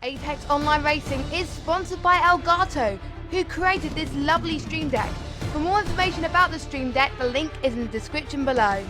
Apex Online Racing is sponsored by Elgato, who created this lovely stream deck. For more information about the stream deck, the link is in the description below.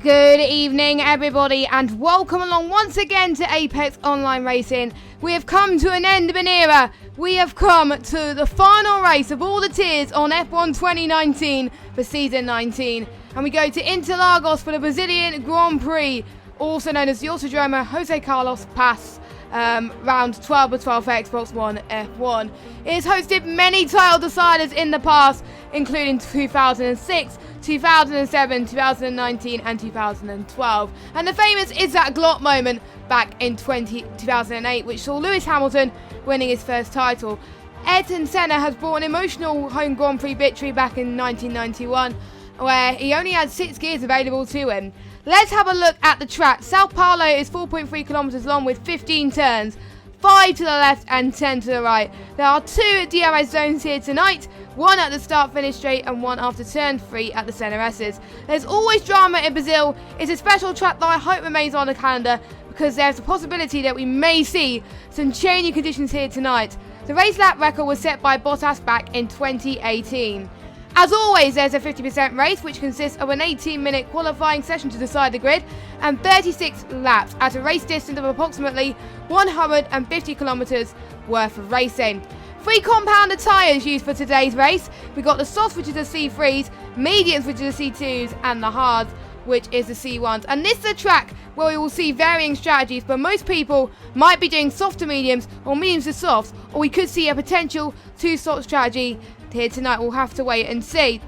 Good evening everybody and welcome along once again to Apex Online Racing. We have come to an end of an era. We have come to the final race of all the tiers on F1 2019 for Season 19. And we go to Interlagos for the Brazilian Grand Prix, also known as the Autodromo Jose Carlos Paz, round 12 of 12 for Xbox One F1. It has hosted many title deciders in the past, including 2006, 2007, 2019 and 2012. And the famous Is That Glot moment back in 2008, which saw Lewis Hamilton winning his first title. Ayrton Senna has brought an emotional home Grand Prix victory back in 1991, where he only had 6 gears available to him. Let's have a look at the track. Sao Paulo is 4.3 kilometers long with 15 turns, 5 to the left and 10 to the right. There are 2 DRS zones here tonight, 1 at the start-finish straight and 1 after turn 3 at the centre S's. There's always drama in Brazil. It's a special track that I hope remains on the calendar because there's a possibility that we may see some changing conditions here tonight. The race lap record was set by Bottas back in 2018. As always, there's a 50% race, which consists of an 18-minute qualifying session to decide the grid and 36 laps at a race distance of approximately 150 kilometers worth of racing. 3 compounder tyres used for today's race. We've got the softs, which is the C3s, mediums, which is the C2s, and the hards, which is the C1s. And this is a track where we will see varying strategies, but most people might be doing soft to mediums or mediums to softs, or we could see a potential 2-stop strategy here tonight. We'll have to wait and see.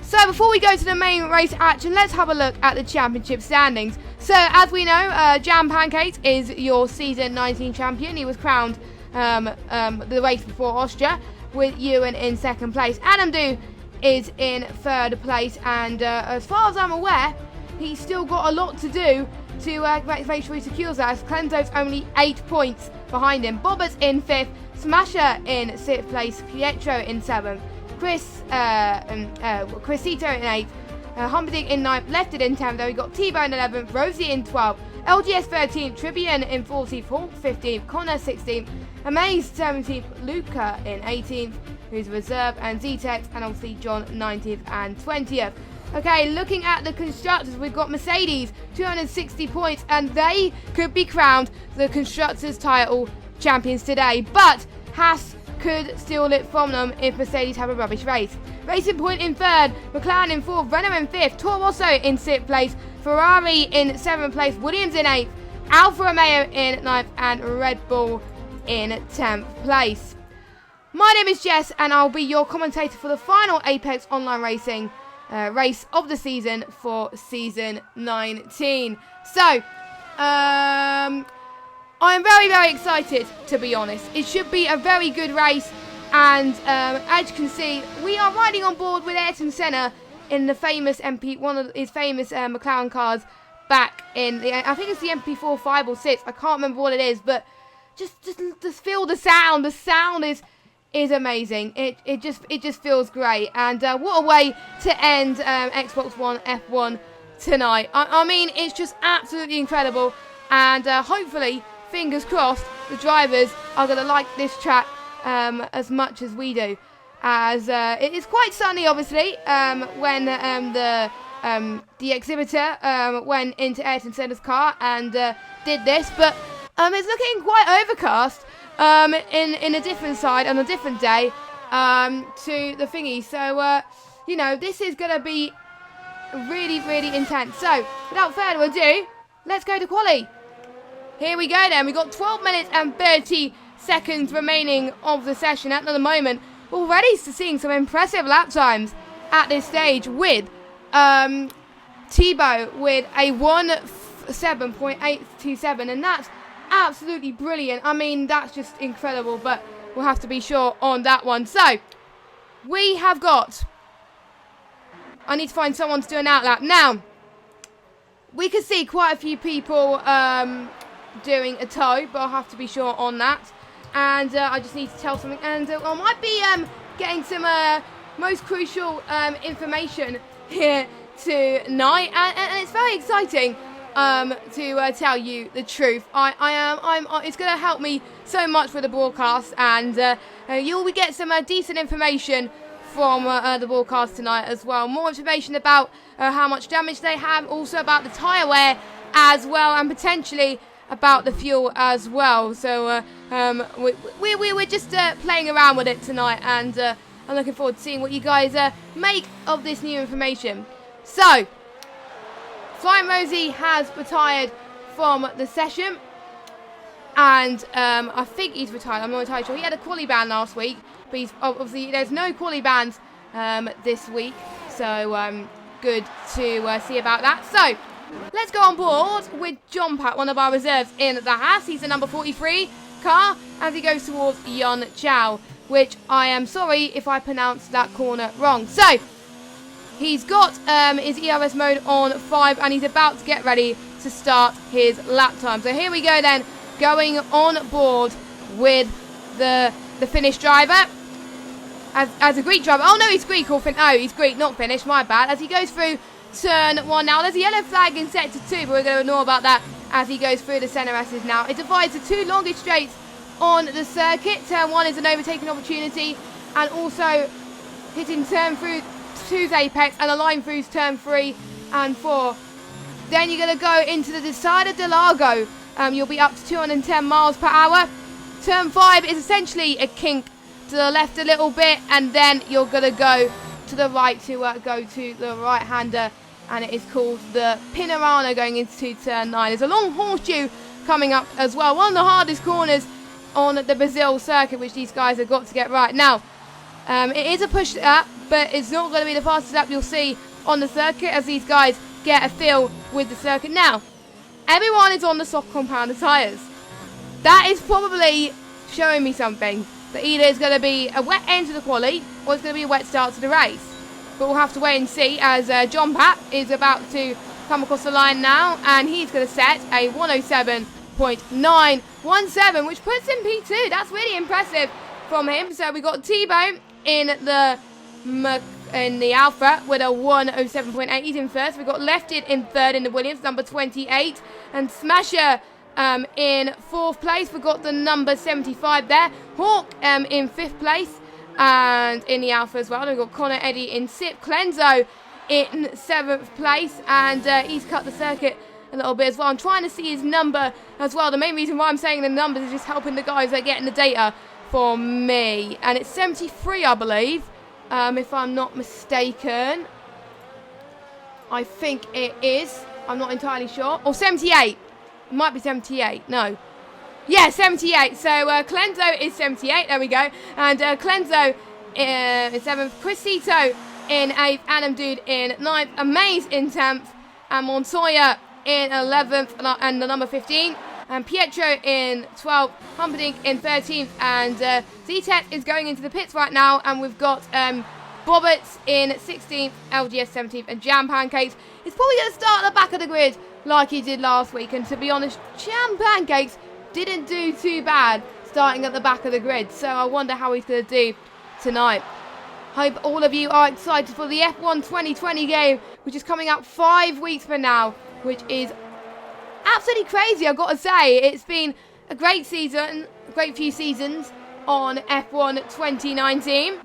So before we go to the main race action, let's have a look at the championship standings. So as we know, Jam Pancakes is your Season 19 champion. He was crowned the race before Austria, with Ewan in second place. Adam Do is in third place, and as far as I'm aware, he's still got a lot to do to make sure he secures that, as Clenzo's only 8 points behind him. Bobber's in 5th, Smasher in 6th place, Pietro in 7th, Chrisito in 8th, Humperdinck in 9th, Lefted in 10th, though we got T-Bone in 11th, Rosie in 12th, LGS 13th, Tribbian in 14th, Hawk 15th, Connor 16th, Amaze 17th, Luca in 18th, who's reserve, and Z-Tex, and obviously John 19th and 20th. Okay, looking at the constructors, we've got Mercedes, 260 points, and they could be crowned the constructors' title champions today, but Haas could steal it from them if Mercedes have a rubbish race. Racing Point in 3rd, McLaren in 4th, Renault in 5th, Toro Rosso in 6th place, Ferrari in 7th place, Williams in 8th, Alfa Romeo in 9th, and Red Bull in 10th place. My name is Jess, and I'll be your commentator for the final Apex Online Racing race of the season for Season 19. So, I'm very, very excited, to be honest. It should be a very good race, and as you can see, we are riding on board with Ayrton Senna in the famous one of his famous McLaren cars back in the, I think it's the MP4 5 or 6. I can't remember what it is, but just feel the sound. The sound is amazing. It just feels great, and what a way to end Xbox One F1 tonight. I mean, it's just absolutely incredible, and hopefully, fingers crossed, the drivers are going to like this track as much as we do, as it is quite sunny, obviously, when the exhibitor went into Ayrton Senna's car and did this, but it's looking quite overcast in a different side on a different day to the thingy. So, you know, this is going to be really, really intense. So, without further ado, let's go to quali. Here we go then. We've got 12 minutes and 30 seconds remaining of the session at the moment. Already seeing some impressive lap times at this stage with Tebow with a 1:7.827, and that's absolutely brilliant. I mean, that's just incredible, but we'll have to be sure on that one. So, we have got... I need to find someone to do an outlap. Now, we can see quite a few people doing a toe, but I'll have to be sure on that. And I just need to tell something. And I might be getting some most crucial information here tonight. And it's very exciting to tell you the truth. It's going to help me so much for the broadcast. And you'll get some decent information from the broadcast tonight as well. More information about how much damage they have, also about the tyre wear as well, and potentially about the fuel as well. So we're just playing around with it tonight, and I'm looking forward to seeing what you guys make of this new information. So, Flying Rosie has retired from the session, and I think he's retired. I'm not entirely sure. He had a quali ban last week, but he's obviously there's no quali bans this week, so good to see about that. So, let's go on board with John Pat, one of our reserves in the Haas. He's the number 43 car as he goes towards Yun Chow, which I am sorry if I pronounced that corner wrong. So, he's got his ERS mode on 5, and he's about to get ready to start his lap time. So here we go then, going on board with the Finnish driver. As a Greek driver. Oh no, he's Greek or he's Greek, not Finnish, my bad. As he goes through turn 1 now. There's a yellow flag in sector 2, but we're going to ignore about that as he goes through the centre S's now. It divides the two longest straights on the circuit. Turn 1 is an overtaking opportunity, and also hitting turn through 2's apex, and a line through's turn 3 and 4. Then you're going to go into the Decided de Largo. You'll be up to 210 miles per hour. Turn 5 is essentially a kink to the left a little bit, and then you're going to go to the right to go to the right-hander, and it is called the Pinorano going into turn 9. There's a long horseshoe coming up as well. One of the hardest corners on the Brazil circuit, which these guys have got to get right. Now, it is a push lap, but it's not going to be the fastest lap you'll see on the circuit as these guys get a feel with the circuit. Now, everyone is on the soft compounder tyres. That is probably showing me something. That either it's going to be a wet end to the quali, or it's going to be a wet start to the race. But we'll have to wait and see, as John Pat is about to come across the line now, and he's going to set a 107.917, which puts him P2. That's really impressive from him. So we got Tebow in the Alpha with a 107.8. He's in first. We've got Lefted in third in the Williams, number 28, and Smasher in 4th place. We've got the number 75 there. Hawk in 5th place, and in the Alpha as well. We've got Connor Eddy in 6th. Clenzo in 7th place, and he's cut the circuit a little bit as well. I'm trying to see his number as well. The main reason why I'm saying the numbers is just helping the guys that are getting the data for me. And it's 73, I believe, if I'm not mistaken. I think it is. I'm not entirely sure. Or 78. It might be 78. No. Yeah, 78. So Clenzo is 78. There we go. And Clenzo in 7th. Crisito in 8th. Adam Dude in 9th. Amaze in 10th. And Montoya in 11th. And the number 15. And Pietro in 12th. Humperdinck in 13th. And Z-Tech is going into the pits right now. And we've got Bobbitt in 16th. LGS 17th. And Jam Pancakes is probably going to start at the back of the grid like he did last week. And to be honest, Jam Pancakes didn't do too bad starting at the back of the grid. So I wonder how he's going to do tonight. Hope all of you are excited for the F1 2020 game, which is coming up 5 weeks from now, which is absolutely crazy, I've got to say. It's been a great season, a great few seasons on F1 2019.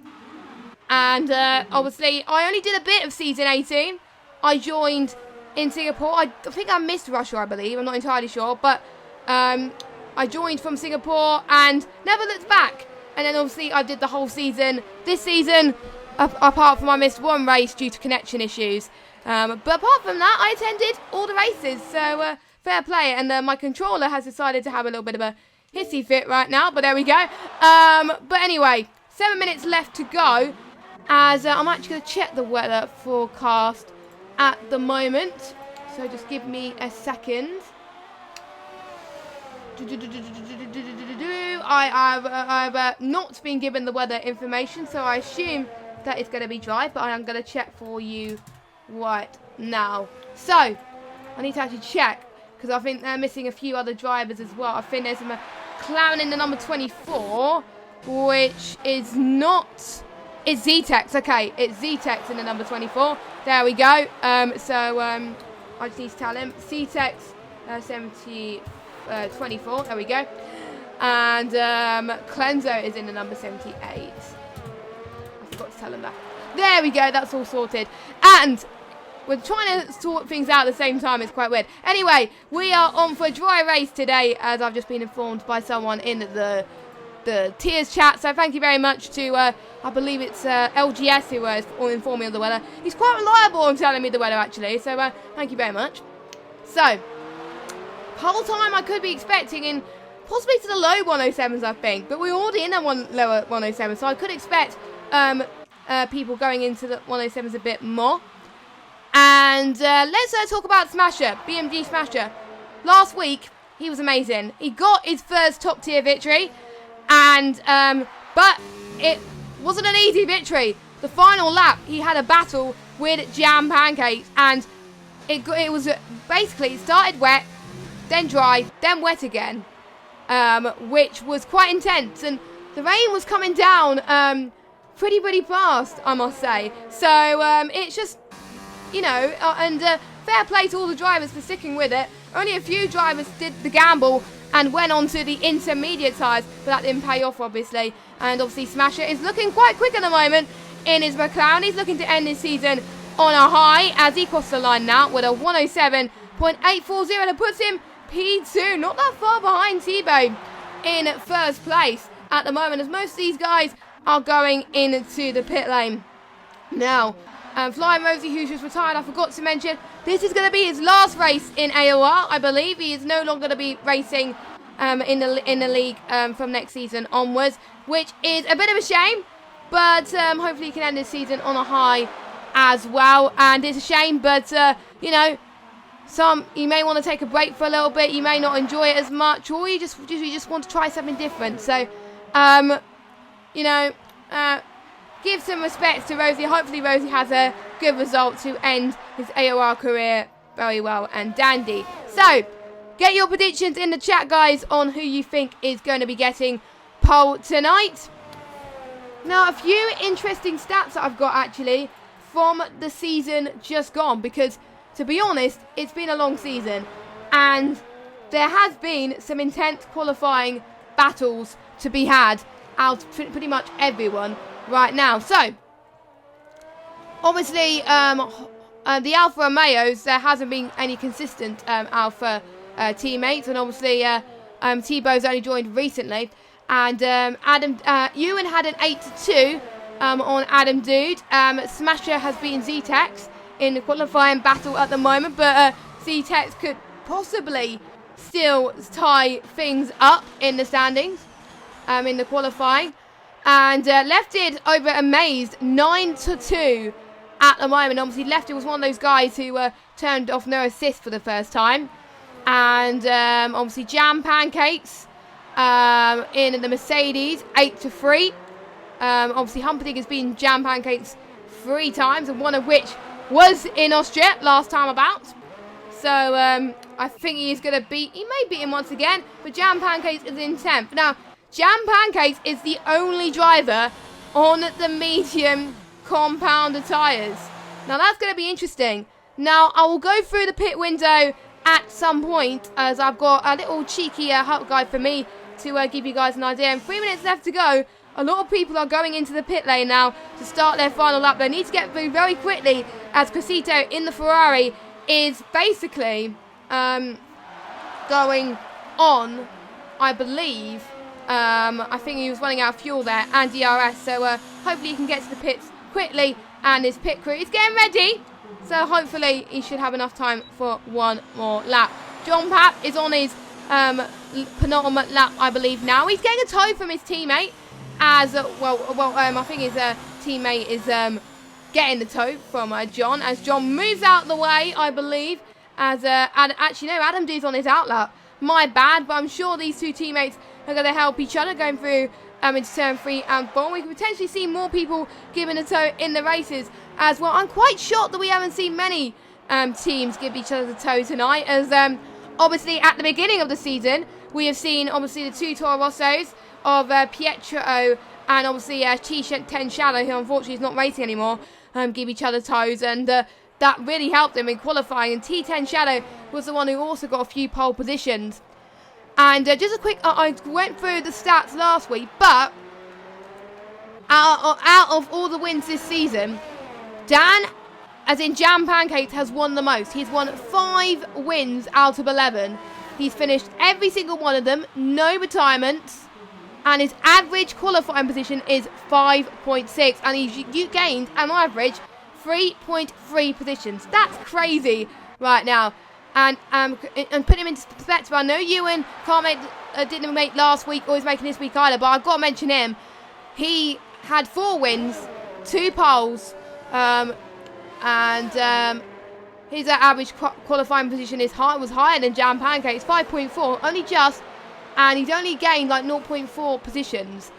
And obviously, I only did a bit of season 18. I joined in Singapore. I think I missed Russia, I believe. I'm not entirely sure. But I joined from Singapore and never looked back. And then obviously I did the whole season. This season, apart from I missed one race due to connection issues. But apart from that, I attended all the races. So fair play. And my controller has decided to have a little bit of a hissy fit right now. But there we go. But anyway, 7 minutes left to go. As I'm actually going to check the weather forecast at the moment. So just give me a second. I've not been given the weather information, so I assume that it's going to be dry, but I am going to check for you right now. So, I need to actually check, because I think they're missing a few other drivers as well. I think there's a McLaren in the number 24, which is not... It's Z-Tex, okay, it's Z-Tex in the number 24. There we go. I just need to tell him. Z-Tex 24, there we go. And Clenzo is in the number 78. I forgot to tell him that. There we go, that's all sorted. And we're trying to sort things out at the same time, it's quite weird. Anyway, we are on for a dry race today, as I've just been informed by someone in the tiers chat. So thank you very much to, I believe it's LGS who was informing me of the weather. He's quite reliable on telling me the weather, actually. So thank you very much. So, whole time I could be expecting in possibly to the low 107s, I think. But we're already in a lower 107, so I could expect people going into the 107s a bit more. And let's talk about Smasher, BMG Smasher. Last week, he was amazing. He got his first top tier victory. And but it wasn't an easy victory. The final lap, he had a battle with Jam Pancakes, and it was basically, it started wet, then dry, then wet again, which was quite intense, and the rain was coming down pretty fast, I must say. So it's just, you know, and fair play to all the drivers for sticking with it. Only a few drivers did the gamble and went on to the intermediate tyres, but that didn't pay off, obviously. And obviously Smasher is looking quite quick at the moment in his McLaren. He's looking to end his season on a high as he crosses the line now with a 107.840. That puts him P2, not that far behind T-Bone in first place at the moment, as most of these guys are going into the pit lane. Now, Flying Rosie, who's just retired, I forgot to mention, this is going to be his last race in AOR, I believe. He is no longer going to be racing in the league from next season onwards, which is a bit of a shame, but hopefully he can end his season on a high as well. And it's a shame, but you know, you may want to take a break for a little bit, you may not enjoy it as much, or you just want to try something different. So, you know, give some respect to Rosie. Hopefully Rosie has a good result to end his AOR career very well and dandy. So, get your predictions in the chat, guys, on who you think is going to be getting pole tonight. Now, a few interesting stats that I've got, actually, from the season just gone, because, to be honest, it's been a long season, and there has been some intense qualifying battles to be had out of pretty much everyone right now. So, obviously, the Alfa Romeos, there hasn't been any consistent Alfa teammates, and obviously Tebow's only joined recently, and Ewan had an 8-2 on Adam Dude. Smasher has beaten Z-Tex in the qualifying battle at the moment, but Z-Tex could possibly still tie things up in the standings in the qualifying. And Lefted over Amazed 9-2 at the moment. Obviously, Lefted was one of those guys who turned off no assist for the first time. And obviously, Jam Pancakes in the Mercedes 8-3. Obviously, Humperdinck has been Jam Pancakes 3 times, and one of which was in Austria last time about. So I think he may beat him once again, but Jam Pancakes is in 10th. Now, Jam Pancakes is the only driver on the medium compounder tyres. Now, that's going to be interesting. Now, I will go through the pit window at some point, as I've got a little cheeky help guide for me to give you guys an idea. And 3 minutes left to go. A lot of people are going into the pit lane now to start their final lap. They need to get through very quickly, as Crescito in the Ferrari is basically going on, I believe. I think he was running out of fuel there, and DRS, so hopefully he can get to the pits quickly, and his pit crew is getting ready, so hopefully he should have enough time for one more lap. John Papp is on his penultimate lap, I believe now. He's getting a tow from his teammate, as I think his teammate is getting the toe from John, as John moves out the way, I believe, as actually no, Adam D's on his outlap. My bad, but I'm sure these two teammates are going to help each other going through into turn 3 and 4. We could potentially see more people giving a toe in the races as well. I'm quite shocked that we haven't seen many teams give each other the toe tonight, as obviously at the beginning of the season we have seen obviously the two Toro Rossos of Pietro and obviously T10 Shadow, who unfortunately is not racing anymore, give each other toes, and that really helped them in qualifying. And T10 Shadow was the one who also got a few pole positions. And just a quick, I went through the stats last week, but out of all the wins this season, Dan, as in Jam Pancakes, has won the most. He's won 5 wins out of 11. He's finished every single one of them, no retirements, and his average qualifying position is 5.6, and he's gained, on average, 3.3 positions. That's crazy right now. And put him into perspective, I know Ewan didn't make last week or he's making this week either, but I've got to mention him. He had 4 wins, 2 poles, and his average qualifying position was higher than Jam Pancakes, 5.4, only just, and he's only gained like 0.4 positions.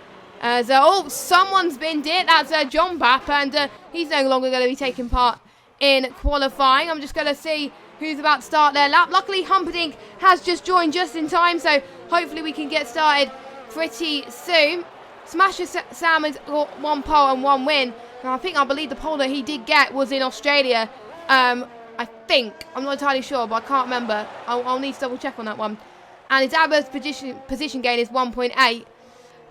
Someone's binned it. That's John Bapp, and he's no longer going to be taking part in qualifying. I'm just going to see who's about to start their lap. Luckily, Humperdinck has just joined just in time, so hopefully we can get started pretty soon. Smasher Sam has got 1 pole and 1 win. And I believe the pole that he did get was in Australia. I think. I'm not entirely sure, but I can't remember. I'll need to double check on that one. And his average position gain is 1.8.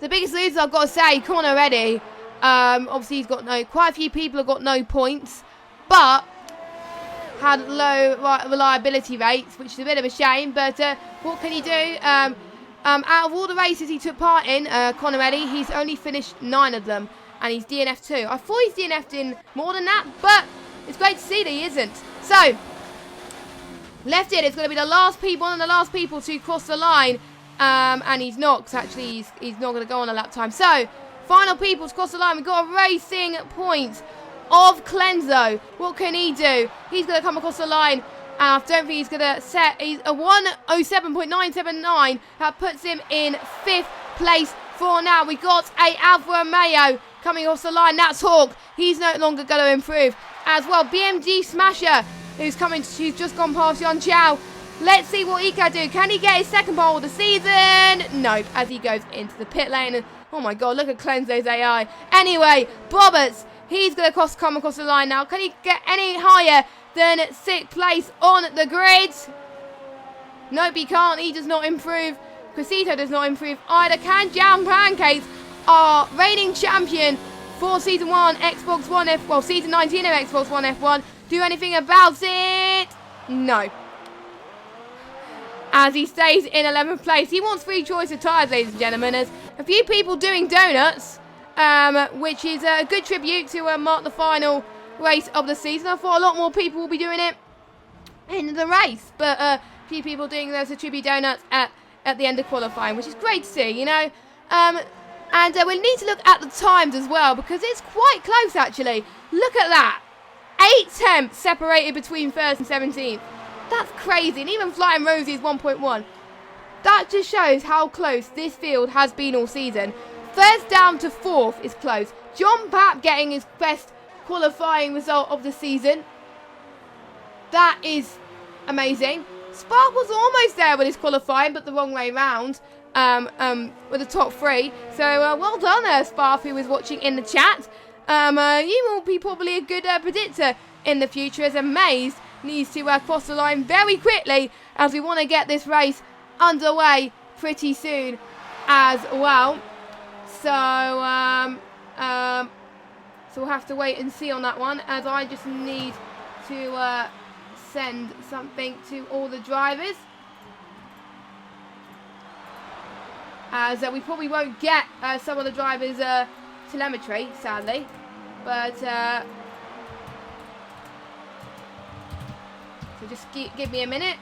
The biggest loser, I've got to say, Connor Reddy. Obviously, he's got quite a few people have got no points, but had low reliability rates, which is a bit of a shame, but what can he do? Out of all the races he took part in, Connor Eddy, he's only finished 9 of them, and he's DNF too. I thought he's DNF'd in more than that, but it's great to see that he isn't. So, left it, it's going to be the last people, one of the last people to cross the line, and he's not, because actually he's not going to go on a lap time. So, final people to cross the line, we've got a racing point of Clenzo. What can he do? He's going to come across the line. I don't think he's going to set. He's a 1:07.979. That puts him in 5th place for now. We got a Alfa Romeo coming across the line. That's Hawk. He's no longer going to improve as well. BMG Smasher, who's just gone past Yon Chow. Let's see what he can do. Can he get his 2nd pole of the season? Nope, as he goes into the pit lane. And oh my god, look at Clenzo's AI. Anyway, Roberts. He's going to come across the line now. Can he get any higher than 6th place on the grid? Nope, he can't. He does not improve. Casito does not improve either. Can Jam Pancakes, our reigning champion for Season 1 Xbox One Season 19 of Xbox One F1, do anything about it? No. As he stays in 11th place. He wants free choice of tyres, ladies and gentlemen. There's a few people doing donuts, which is a good tribute to mark the final race of the season. I thought a lot more people will be doing it in the race, but a few people doing those tribute donuts at the end of qualifying, which is great to see, you know. And we need to look at the times as well, because it's quite close actually. Look at that. 8 tenths separated between 1st and 17th. That's crazy, and even Flying Rosie is 1.1. That just shows how close this field has been all season. 1st down to 4th is close. John Papp getting his best qualifying result of the season. That is amazing. Spark was almost there with his qualifying, but the wrong way round with the top 3. So well done there, Spark, who was watching in the chat. You will be probably a good predictor in the future, as Amaze needs to cross the line very quickly, as we want to get this race underway pretty soon as well. So we'll have to wait and see on that one, as I just need to send something to all the drivers, as we probably won't get some of the drivers' telemetry, sadly, but so just give me a minute.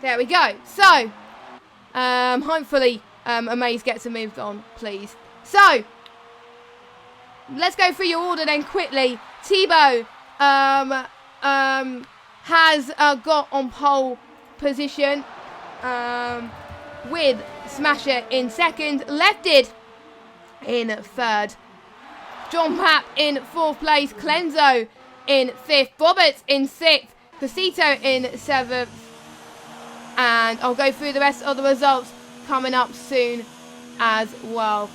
There we go. So, Hopefully, Amaze gets a moved on, please. So, let's go through your order then quickly. Tebow has got on pole position with Smasher in second, Lefted in third, John Papp in 4th place, Clenzo in 5th, Roberts in 6th, Casito in 7th, and I'll go through the rest of the results coming up soon as well.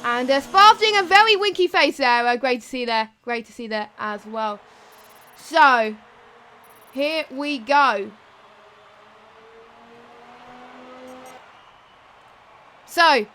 And Sparv doing a very winky face there. Great to see there. Great to see there as well. So, here we go. So,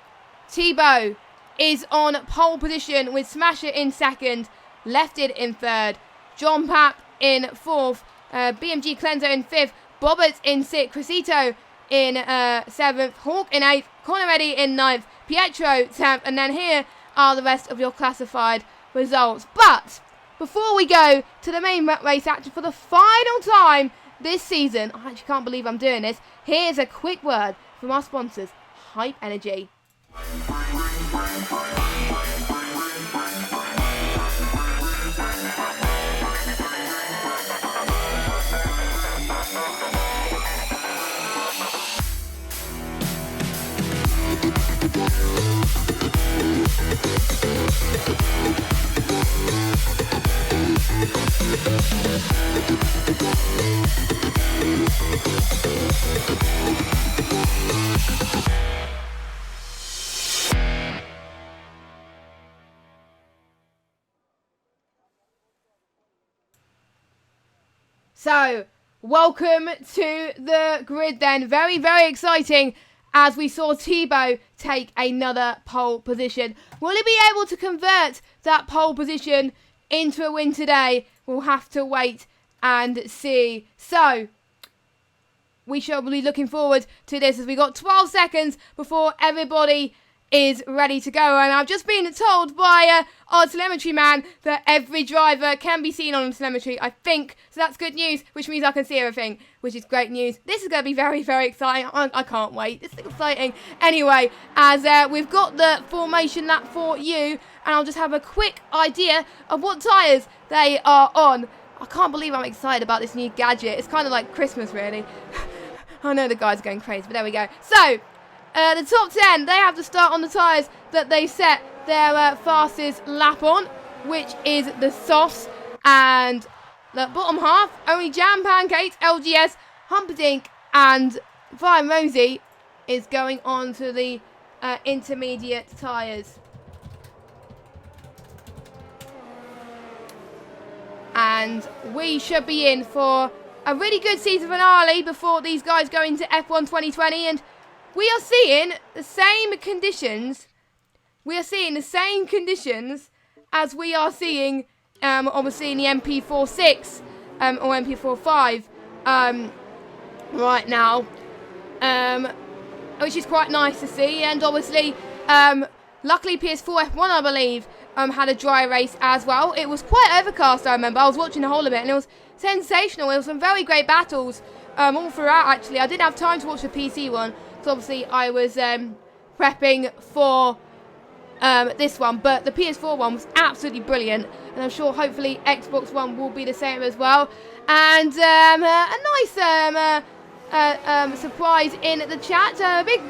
Tebow is on pole position with Smasher in second, Lefted in third, John Papp in 4th, BMG Clenzo in 5th, Roberts in 6th, Crisito in 7th, Hawk in 8th, Conneretti in 9th, Pietro 10th, and then here are the rest of your classified results. But before we go to the main race action for the final time this season, I actually can't believe I'm doing this, here's a quick word from our sponsors, Hype Energy. So, welcome to the grid then. Very, very exciting as we saw Tebow take another pole position. Will he be able to convert that pole position into a win today? We'll have to wait and see. So, we shall be looking forward to this as we got 12 seconds before everybody is ready to go. And I've just been told by our telemetry man that every driver can be seen on telemetry, I think. So that's good news, which means I can see everything, which is great news. This is going to be very, very exciting. I can't wait. This is exciting. Anyway, as we've got the formation lap for you, and I'll just have a quick idea of what tyres they are on. I can't believe I'm excited about this new gadget. It's kind of like Christmas, really. I know the guys are going crazy, but there we go. So, the top 10, they have to start on the tyres that they set their fastest lap on, which is the softs. And the bottom half, only Jam Pancakes, LGS, Humperdinck, and Fire Rosie is going on to the intermediate tyres. And we should be in for a really good season finale before these guys go into F1 2020. And we are seeing the same conditions. We are seeing the same conditions as we are seeing, obviously, in the MP46 or MP45 right now, which is quite nice to see. And obviously, luckily PS4 F1, I believe, had a dry race as well. It was quite overcast, I remember. I was watching the whole of it, and it was sensational. It was some very great battles all throughout, actually. I didn't have time to watch the PC one, because obviously I was prepping for this one. But the PS4 one was absolutely brilliant, and I'm sure hopefully Xbox One will be the same as well. And a nice surprise in the chat. A big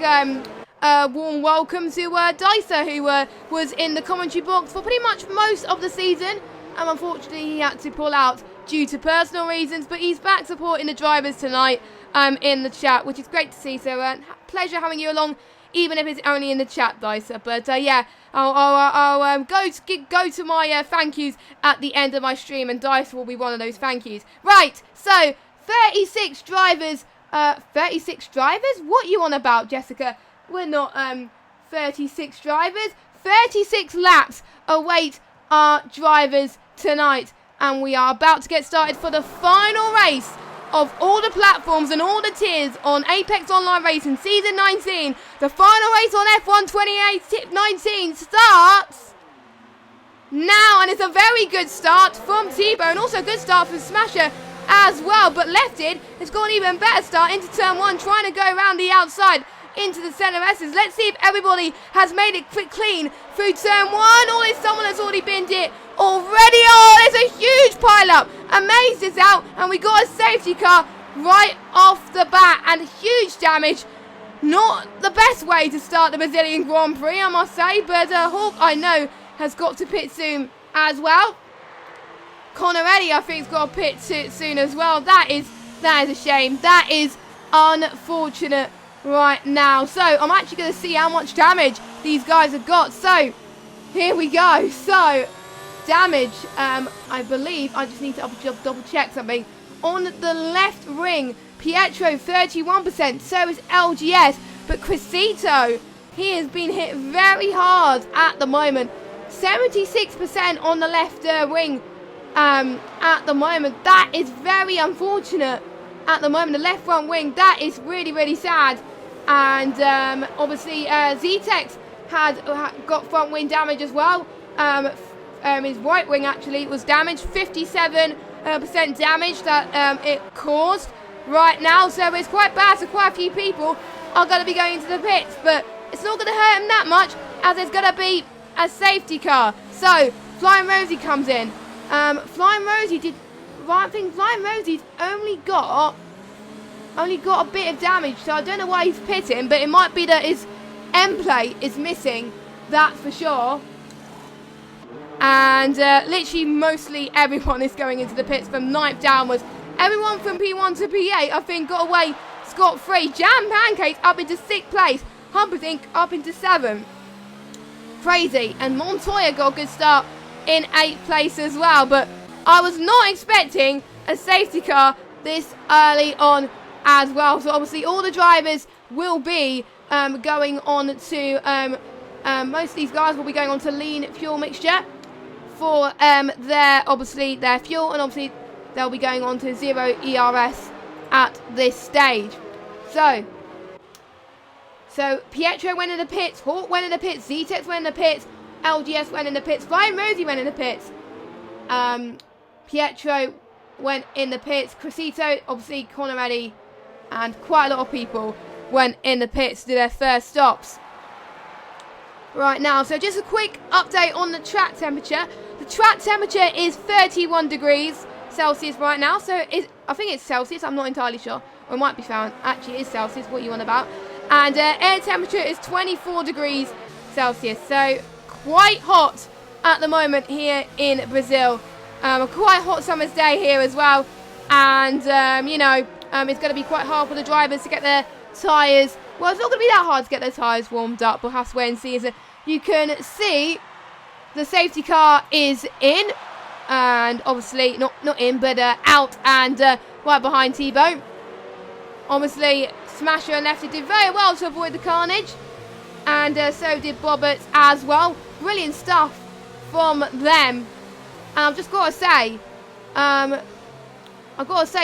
warm welcome to Dicer, who was in the commentary box for pretty much most of the season. And unfortunately, he had to pull out due to personal reasons. But he's back supporting the drivers tonight in the chat, which is great to see. So pleasure having you along, even if it's only in the chat, Dicer. But yeah, I'll go to my thank yous at the end of my stream, and Dicer will be one of those thank yous. Right, so 36 drivers. 36 drivers? What are you on about, Jessica? We're not 36 drivers. 36 laps await our drivers tonight. And we are about to get started for the final race of all the platforms and all the tiers on Apex Online Racing Season 19. The final race on F1 2019 starts now. And it's a very good start from Tebow, and also a good start from Smasher as well. But Lefted has got an even better start into turn 1, trying to go around the outside into the centre S's. Let's see if everybody has made it clean through turn 1, or if someone has already binned it already. Oh, there's a huge pile-up. Amaze is out, and we got a safety car right off the bat, and huge damage. Not the best way to start the Brazilian Grand Prix, I must say, but Hawk, I know, has got to pit soon as well. Conneretti, I think, has got to pit soon as well. That is a shame. That is unfortunate right now. So I'm actually going to see how much damage these guys have got. So here we go. So damage, I believe, I just need to double check something. On the left ring, Pietro 31%, so is LGS, but Crisito, he has been hit very hard at the moment. 76% on the left ring at the moment. That is very unfortunate at the moment. The left front wing, that is really, really sad. And obviously Zetex had got front wing damage as well. His right wing actually was damaged, 57% damage that it caused right now. So it's quite bad. So quite a few people are going to be going into the pits, but it's not going to hurt him that much, as there's going to be a safety car. So Flying Rosie comes in. Flying Rosie I think Flying Rosie's only got a bit of damage, so I don't know why he's pitting, but it might be that his end plate is missing, that's for sure. And literally mostly everyone is going into the pits from 9th downwards. Everyone from P1 to P8, I think, got away scot-free. Jam Pancakes up into 6th place. Humperdinck up into 7th. Crazy. And Montoya got a good start in 8th place as well. But I was not expecting a safety car this early on as well. So obviously all the drivers will be going on to... most of these guys will be going on to lean fuel mixture for their fuel, and obviously they'll be going on to 0 ERS at this stage. So Pietro went in the pits, Hawk went in the pits, Zetex went in the pits, LGS went in the pits, Flying Rosie went in the pits, Pietro went in the pits, Crisito, obviously Conneretti, and quite a lot of people went in the pits to do their first stops right now. So just a quick update on the track temperature. The track temperature is 31 degrees Celsius right now. So I think it's Celsius, I'm not entirely sure. Or it might be Fahrenheit. Actually, it is Celsius, what are you on about? And air temperature is 24 degrees Celsius. So quite hot at the moment here in Brazil. A quite hot summer's day here as well. And, it's going to be quite hard for the drivers to get their tyres. Well, it's not going to be that hard to get their tyres warmed up. We'll have to wait and see. As you can see, the safety car is in. And obviously, not in, but out and right behind T-Bone. Obviously, Smasher and Lefty did very well to avoid the carnage. And so did Bobbert as well. Brilliant stuff from them. And I've just got to say,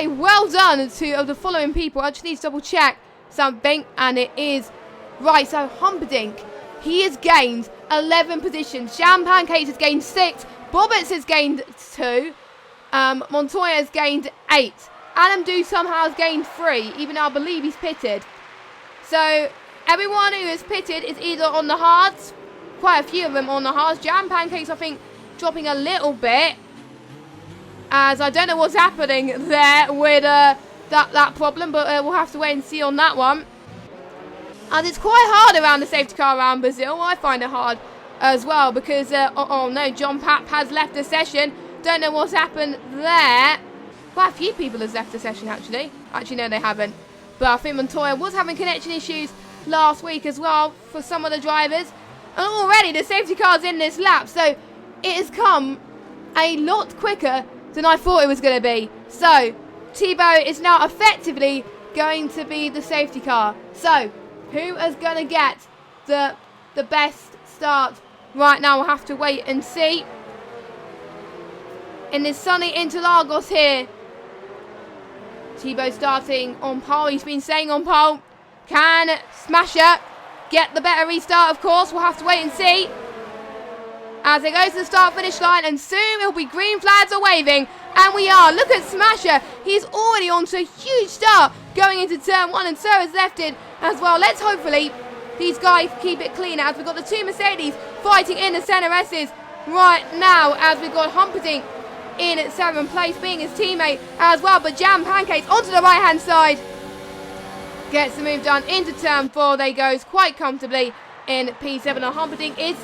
well done to the following people. I just need to double check something, and it is right. So Humperdinck, he has gained 11 positions. Jam Pancakes has gained 6. Bobbets has gained 2. Montoya has gained 8. Adam Do somehow has gained 3, even though I believe he's pitted. So everyone who is pitted is either on the hards, quite a few of them on the hards. Jam Pancakes, I think, dropping a little bit, as I don't know what's happening there with that problem, but we'll have to wait and see on that one. And it's quite hard around the safety car around Brazil. I find it hard as well because, oh no, John Papp has left the session. Don't know what's happened there. Quite a few people have left the session, actually. Actually, no, they haven't. But I think Montoya was having connection issues last week as well for some of the drivers. And already the safety car's in this lap, so it has come a lot quicker than I thought it was going to be. So T-Bow is now effectively going to be the safety car. So who is going to get the best start right now? We'll have to wait and see. In this sunny Interlagos here, T-Bow starting on pole. He's been staying on pole. Can Smasher get the better restart? Of course, we'll have to wait and see. as it goes to the start-finish line, and soon it'll be green flags are waving, and we are. Look at Smasher. He's already on to a huge start going into turn 1, and so is Lefted as well. Let's hopefully these guys keep it clean as we've got the two Mercedes fighting in the center S's right now, as we've got Humperdinck in 7th place being his teammate as well, but Jam Pancakes onto the right-hand side. Gets the move done into turn 4. They goes quite comfortably in P7. And Humperdinck is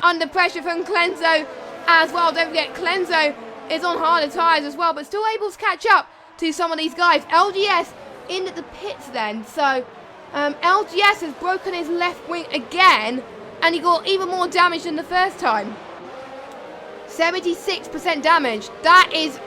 under pressure from Clenzo as well. Don't forget, Clenzo is on harder tyres as well, but still able to catch up to some of these guys. LGS in the pits then. So LGS has broken his left wing again, and he got even more damage than the first time. 76% damage. That is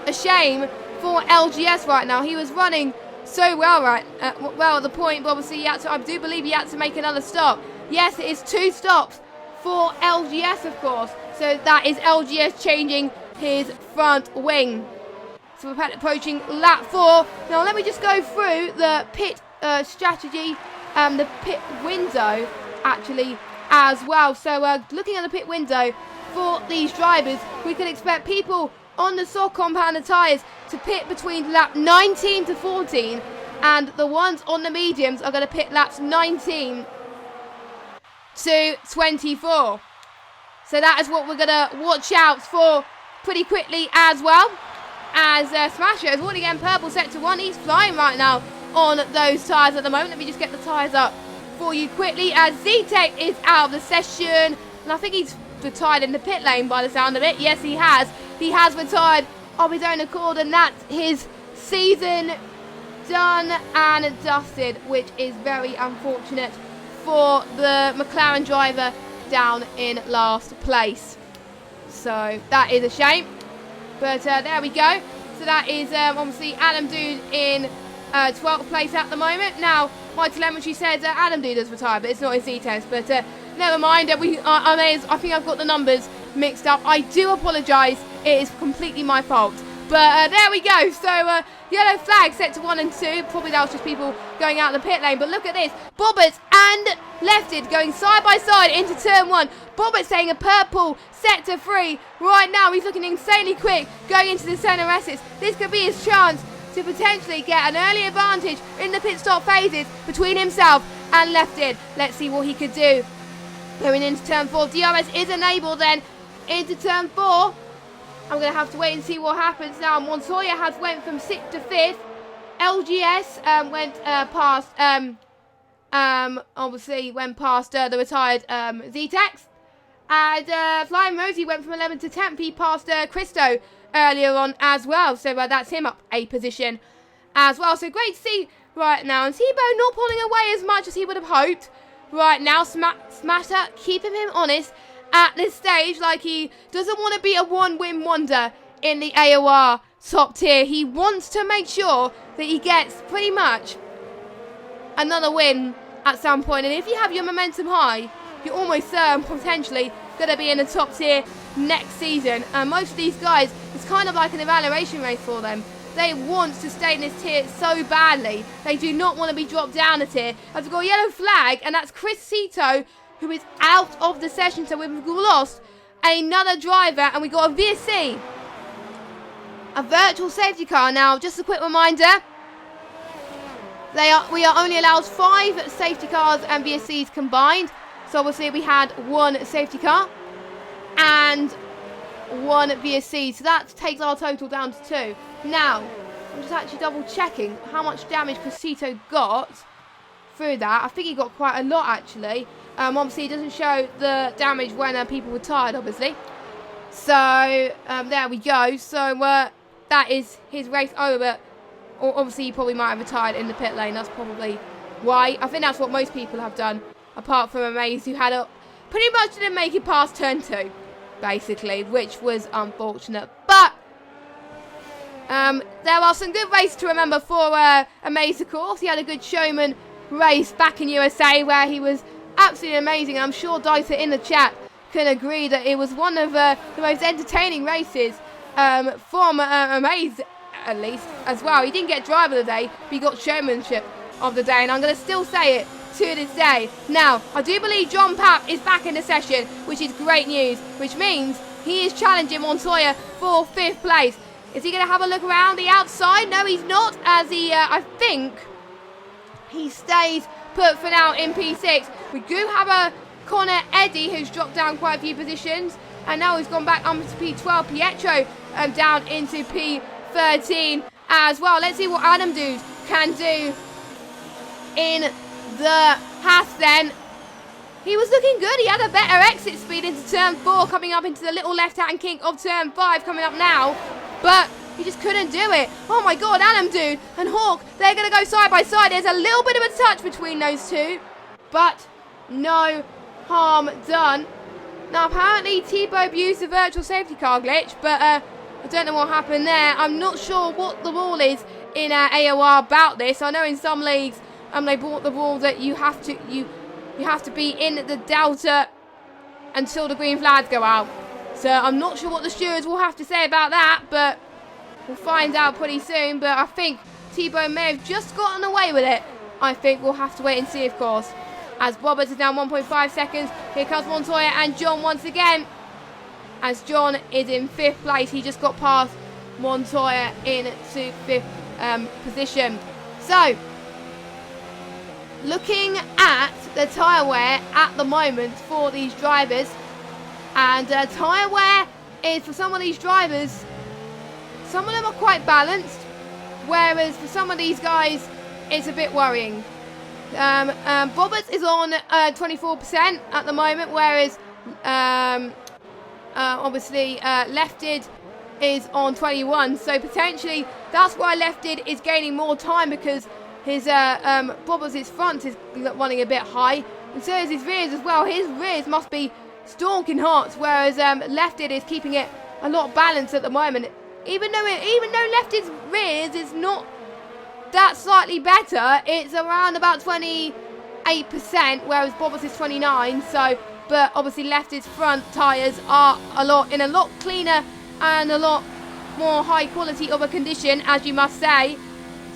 a shame for LGS right now. He was running so well at the point, but obviously he had to, I do believe he had to make another stop. Yes, it is 2 stops for LGS, of course. So that is LGS changing his front wing. So we're approaching lap 4. Now let me just go through the pit strategy, the pit window actually as well. So looking at the pit window for these drivers, we can expect people on the soft compounded tyres to pit between lap 19 to 14, and the ones on the mediums are going to pit laps 19 to 24. So that is what we're going to watch out for pretty quickly as well, as Smasher is already getting purple sector 1. He's flying right now on those tyres at the moment. Let me just get the tyres up for you quickly, as Z-Tech is out of the session, and I think he's retired in the pit lane by the sound of it. Yes, he has. He has retired of his own accord, and that's his season done and dusted, which is very unfortunate for the McLaren driver down in last place. So that is a shame, but there we go. So that is obviously Adam Dude in 12th place at the moment. Now my telemetry says Adam Dude has retired, but it's not his Z-test, but never mind. I think I've got the numbers mixed up. I do apologise. It is completely my fault. But there we go. So yellow flag set to 1 and 2. Probably that was just people going out the pit lane. But look at this. Bobbert and Lefted going side by side into turn 1. Bobbert saying a purple set to 3. Right now he's looking insanely quick going into the centre Essex. This could be his chance to potentially get an early advantage in the pit stop phases between himself and Lefted. Let's see what he could do. Going into turn 4. DRS is enabled then into turn 4. I'm going to have to wait and see what happens now. Montoya has went from 6th to 5th. LGS went past, obviously went past the retired Z-Tex. And Flying Rosie went from 11th to 10th. He passed Christo earlier on as well. So that's him up a position as well. So great to see right now. And Tebow not pulling away as much as he would have hoped. Right now, Smasher keeping him honest at this stage, like he doesn't want to be a one-win wonder in the AOR top tier. He wants to make sure that he gets pretty much another win at some point. And if you have your momentum high, you're almost potentially going to be in the top tier next season. And most of these guys, it's kind of like an evaluation race for them. They want to stay in this tier so badly. They do not want to be dropped down a tier. As we've got a yellow flag, and that's Chris Cito, who is out of the session. So we've lost another driver, and we got a VSC, a virtual safety car. Now, just a quick reminder, we are only allowed 5 safety cars and VSCs combined. So obviously we had 1 safety car and 1 VSC. So that takes our total down to 2. Now, I'm just actually double checking how much damage Crescito got through that. I think he got quite a lot actually. Obviously, it doesn't show the damage when people were tired, obviously. So, there we go. So, that is his race over. Or obviously, he probably might have retired in the pit lane. That's probably why. I think that's what most people have done, apart from Amaze, who had pretty much didn't make it past turn 2, basically, which was unfortunate. But there are some good races to remember for Amaze, of course. He had a good showman race back in USA where he was absolutely amazing. I'm sure Dicer in the chat can agree that it was one of the most entertaining races from Amaze, at least, as well. He didn't get driver of the day, but he got showmanship of the day. And I'm going to still say it to this day. Now, I do believe John Papp is back in the session, which is great news, which means he is challenging Montoya for 5th place. Is he going to have a look around the outside? No, he's not, as he, I think, he stays put for now in P6. We do have a Connor Eddy who's dropped down quite a few positions, and now he's gone back up to P12. Pietro down into P13 as well. Let's see what Adam Dude can do in the Haas then. He was looking good. He had a better exit speed into turn 4, coming up into the little left-hand kink of turn 5 coming up now. But he just couldn't do it. Oh my God, Adam Dude and Hawk, they're going to go side by side. There's a little bit of a touch between those two, but no harm done. Now, apparently, Tebow used the virtual safety car glitch, but I don't know what happened there. I'm not sure what the rule is in AOR about this. I know in some leagues they brought the rule that you have to be in the delta until the green flags go out. So I'm not sure what the stewards will have to say about that, but we'll find out pretty soon. But I think Tebow may have just gotten away with it. I think we'll have to wait and see, of course. As Roberts is down 1.5 seconds. Here comes Montoya and John once again. As John is in 5th place. He just got past Montoya into 5th position. So, looking at the tyre wear at the moment for these drivers. And tyre wear is, for some of these drivers, some of them are quite balanced. Whereas for some of these guys, it's a bit worrying. Roberts is on 24% at the moment, whereas obviously Lefted is on 21. So potentially that's why Lefted is gaining more time, because his Roberts' front is running a bit high, and so is his rears as well. His rears must be stalking hot, whereas Lefted is keeping it a lot balanced at the moment. Even though Lefted's rears is not that slightly better, it's around about 28%, whereas Roberts is 29. So, but obviously Lefted's front tyres are in a lot cleaner and a lot more high quality of a condition, as you must say.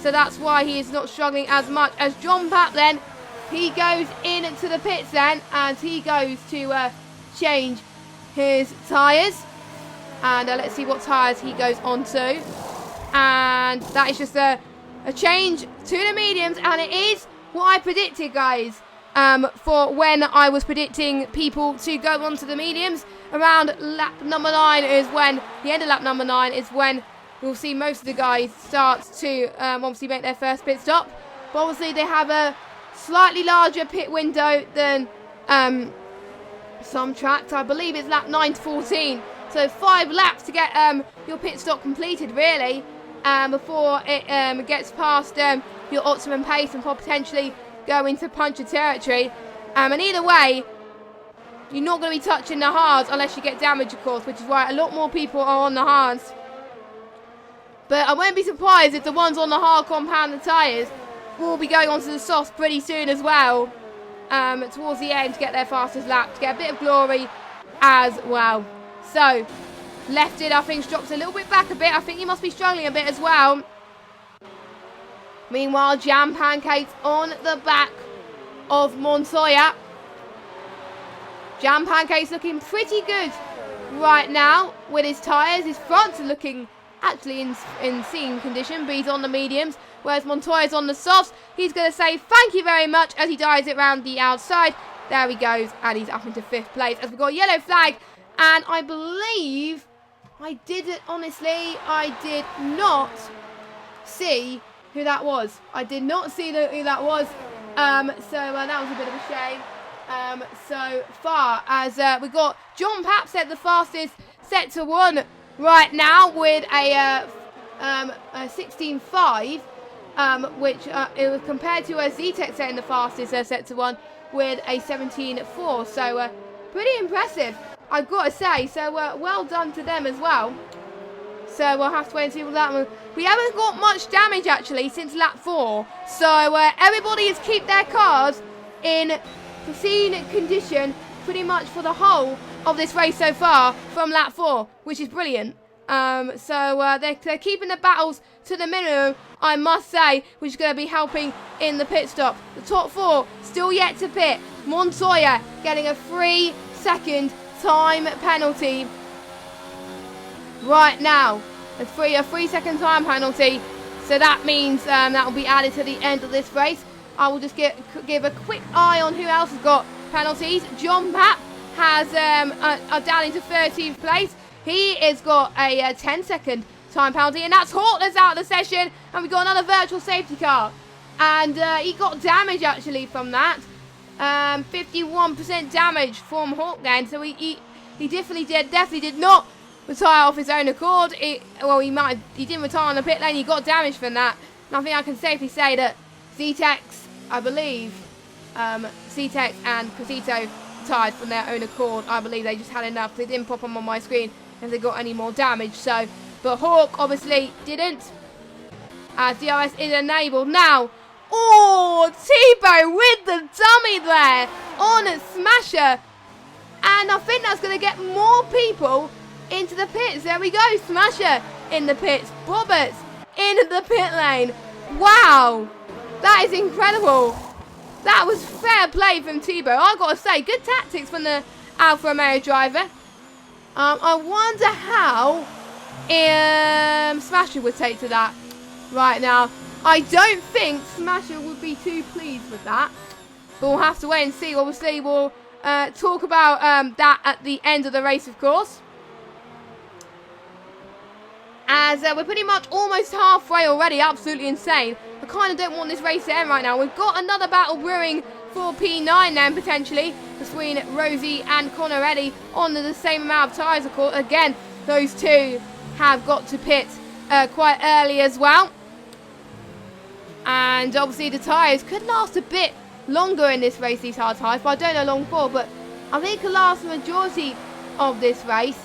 So that's why he is not struggling as much. As John Papp then, he goes into the pits then, and he goes to change his tyres. And let's see what tyres he goes on to. And that is just a change to the mediums, and it is what I predicted, guys, for when I was predicting people to go on to the mediums. Around lap number 9 is when, the end of lap number 9 is when we'll see most of the guys start to obviously make their first pit stop. But obviously they have a slightly larger pit window than some tracks. I believe it's lap 9 to 14. So 5 laps to get your pit stop completed, really, before it gets past your optimum pace and potentially go into puncture territory. And either way, you're not going to be touching the hards unless you get damage, of course, which is why a lot more people are on the hards. But I won't be surprised if the ones on the hard compounded tyres will be going onto the softs pretty soon as well, towards the end, to get their fastest lap, to get a bit of glory as well. So, Lefted, I think, drops a little bit back a bit. I think he must be struggling a bit as well. Meanwhile, Jam Pancakes on the back of Montoya. Jam Pancakes looking pretty good right now with his tyres. His fronts are looking actually in seeing condition, but he's on the mediums, whereas Montoya's on the softs. He's going to say thank you very much as he dives it around the outside. There he goes, and he's up into 5th place as we've got a yellow flag. And I believe I did not see who that was. I did not see who that was. So that was a bit of a shame. So far as we got John Papp set the fastest set to 1 right now with a 16.5, which it was compared to a Z-Tech setting the fastest set to 1 with a 17.4. So pretty impressive, I've got to say. So well done to them as well. So we'll have to wait and see what that one. We haven't got much damage actually since lap 4. So everybody has kept their cars in pristine condition pretty much for the whole of this race so far from lap 4, which is brilliant. They're keeping the battles to the minimum, I must say, which is going to be helping in the pit stop. The top 4 still yet to pit. Montoya getting a 3-second time penalty right now. A 3-second time penalty. So that means that will be added to the end of this race. I will just give a quick eye on who else has got penalties. John Papp has down into 13th place. He has got a 10-second time penalty, and that's Hort that's out of the session. And we've got another virtual safety car, and he got damage actually from that. 51% damage from Hort then. So he definitely did not retire off his own accord. He didn't retire on the pit lane. He got damage from that. And I think I can safely say that Zetex, I believe, Zetex and Casito retired from their own accord. I believe they just had enough. They didn't pop them on my screen if they got any more damage. So, but Hawk obviously didn't. DRS is enabled now. Oh, Tebow with the dummy there on a Smasher, and I think that's going to get more people into the pits. There we go, Smasher in the pits, Roberts in the pit lane. Wow, that is incredible. That was fair play from Tebow. I've got to say, good tactics from the Alfa Romeo driver. I wonder how Smasher would take to that right now. I don't think Smasher would be too pleased with that, but we'll have to wait and see. Obviously, we'll talk about that at the end of the race, of course. As we're pretty much almost halfway already. Absolutely insane. I kind of don't want this race to end right now. We've got another battle brewing for P9 then, potentially, between Rosie and Conaretti on the same amount of tyres, of course. Again, those two have got to pit quite early as well. And obviously the tyres could last a bit longer in this race, these hard tyres, but I don't know long for, but I think it could last the majority of this race.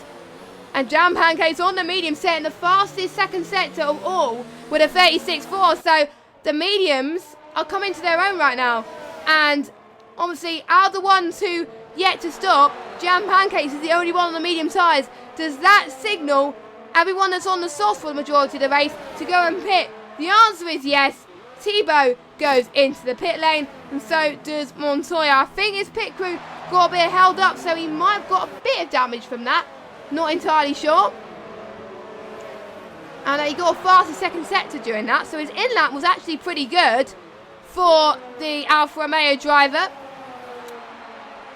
And Jam Pancakes on the medium, setting the fastest second sector of all with a 36.4. So the mediums are coming to their own right now. And obviously, out of the ones who yet to stop, Jam Pancakes is the only one on the medium tyres. Does that signal everyone that's on the soft for the majority of the race to go and pit? The answer is yes. Tebow goes into the pit lane, and so does Montoya. I think his pit crew got a bit held up, so he might have got a bit of damage from that. Not entirely sure. And he got a faster second sector during that, so his in-lap was actually pretty good for the Alfa Romeo driver.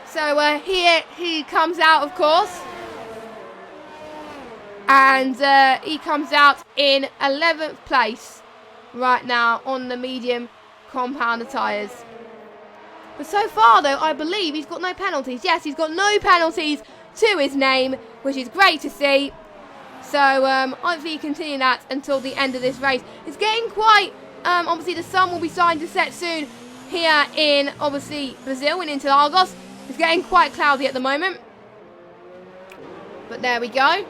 So here he comes out, of course. And he comes out in 11th place right now on the medium compounder tyres. But so far, though, I believe he's got no penalties. Yes, he's got no penalties to his name, which is great to see. So hopefully continue that until the end of this race. It's getting quite, obviously the sun will be starting to set soon here in, obviously, Brazil and Interlagos. It's getting quite cloudy at the moment. But there we go.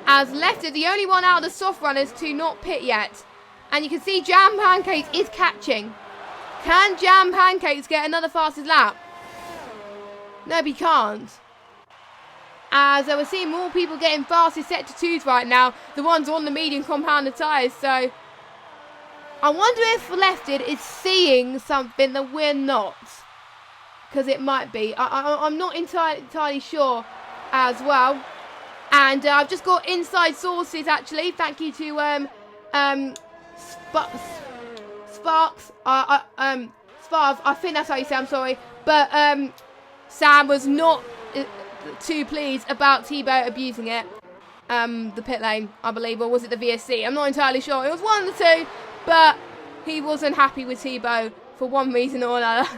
As Left is the only one out of the soft runners to not pit yet. And you can see Jam Pancakes is catching. Can Jam Pancakes get another fastest lap? No, he can't. As we're seeing more people getting fastest sector 2s right now. The ones on the medium compounder tyres. So I wonder if Lefted is seeing something that we're not. Because it might be. I'm not entirely sure as well. And I've just got inside sources actually. Thank you to Sparks. Sparv, I think that's how you say, I'm sorry. But Sam was not too pleased about Tebow abusing it. The pit lane, I believe, or was it the VSC? I'm not entirely sure. It was one of the two, but he wasn't happy with Tebow for one reason or another.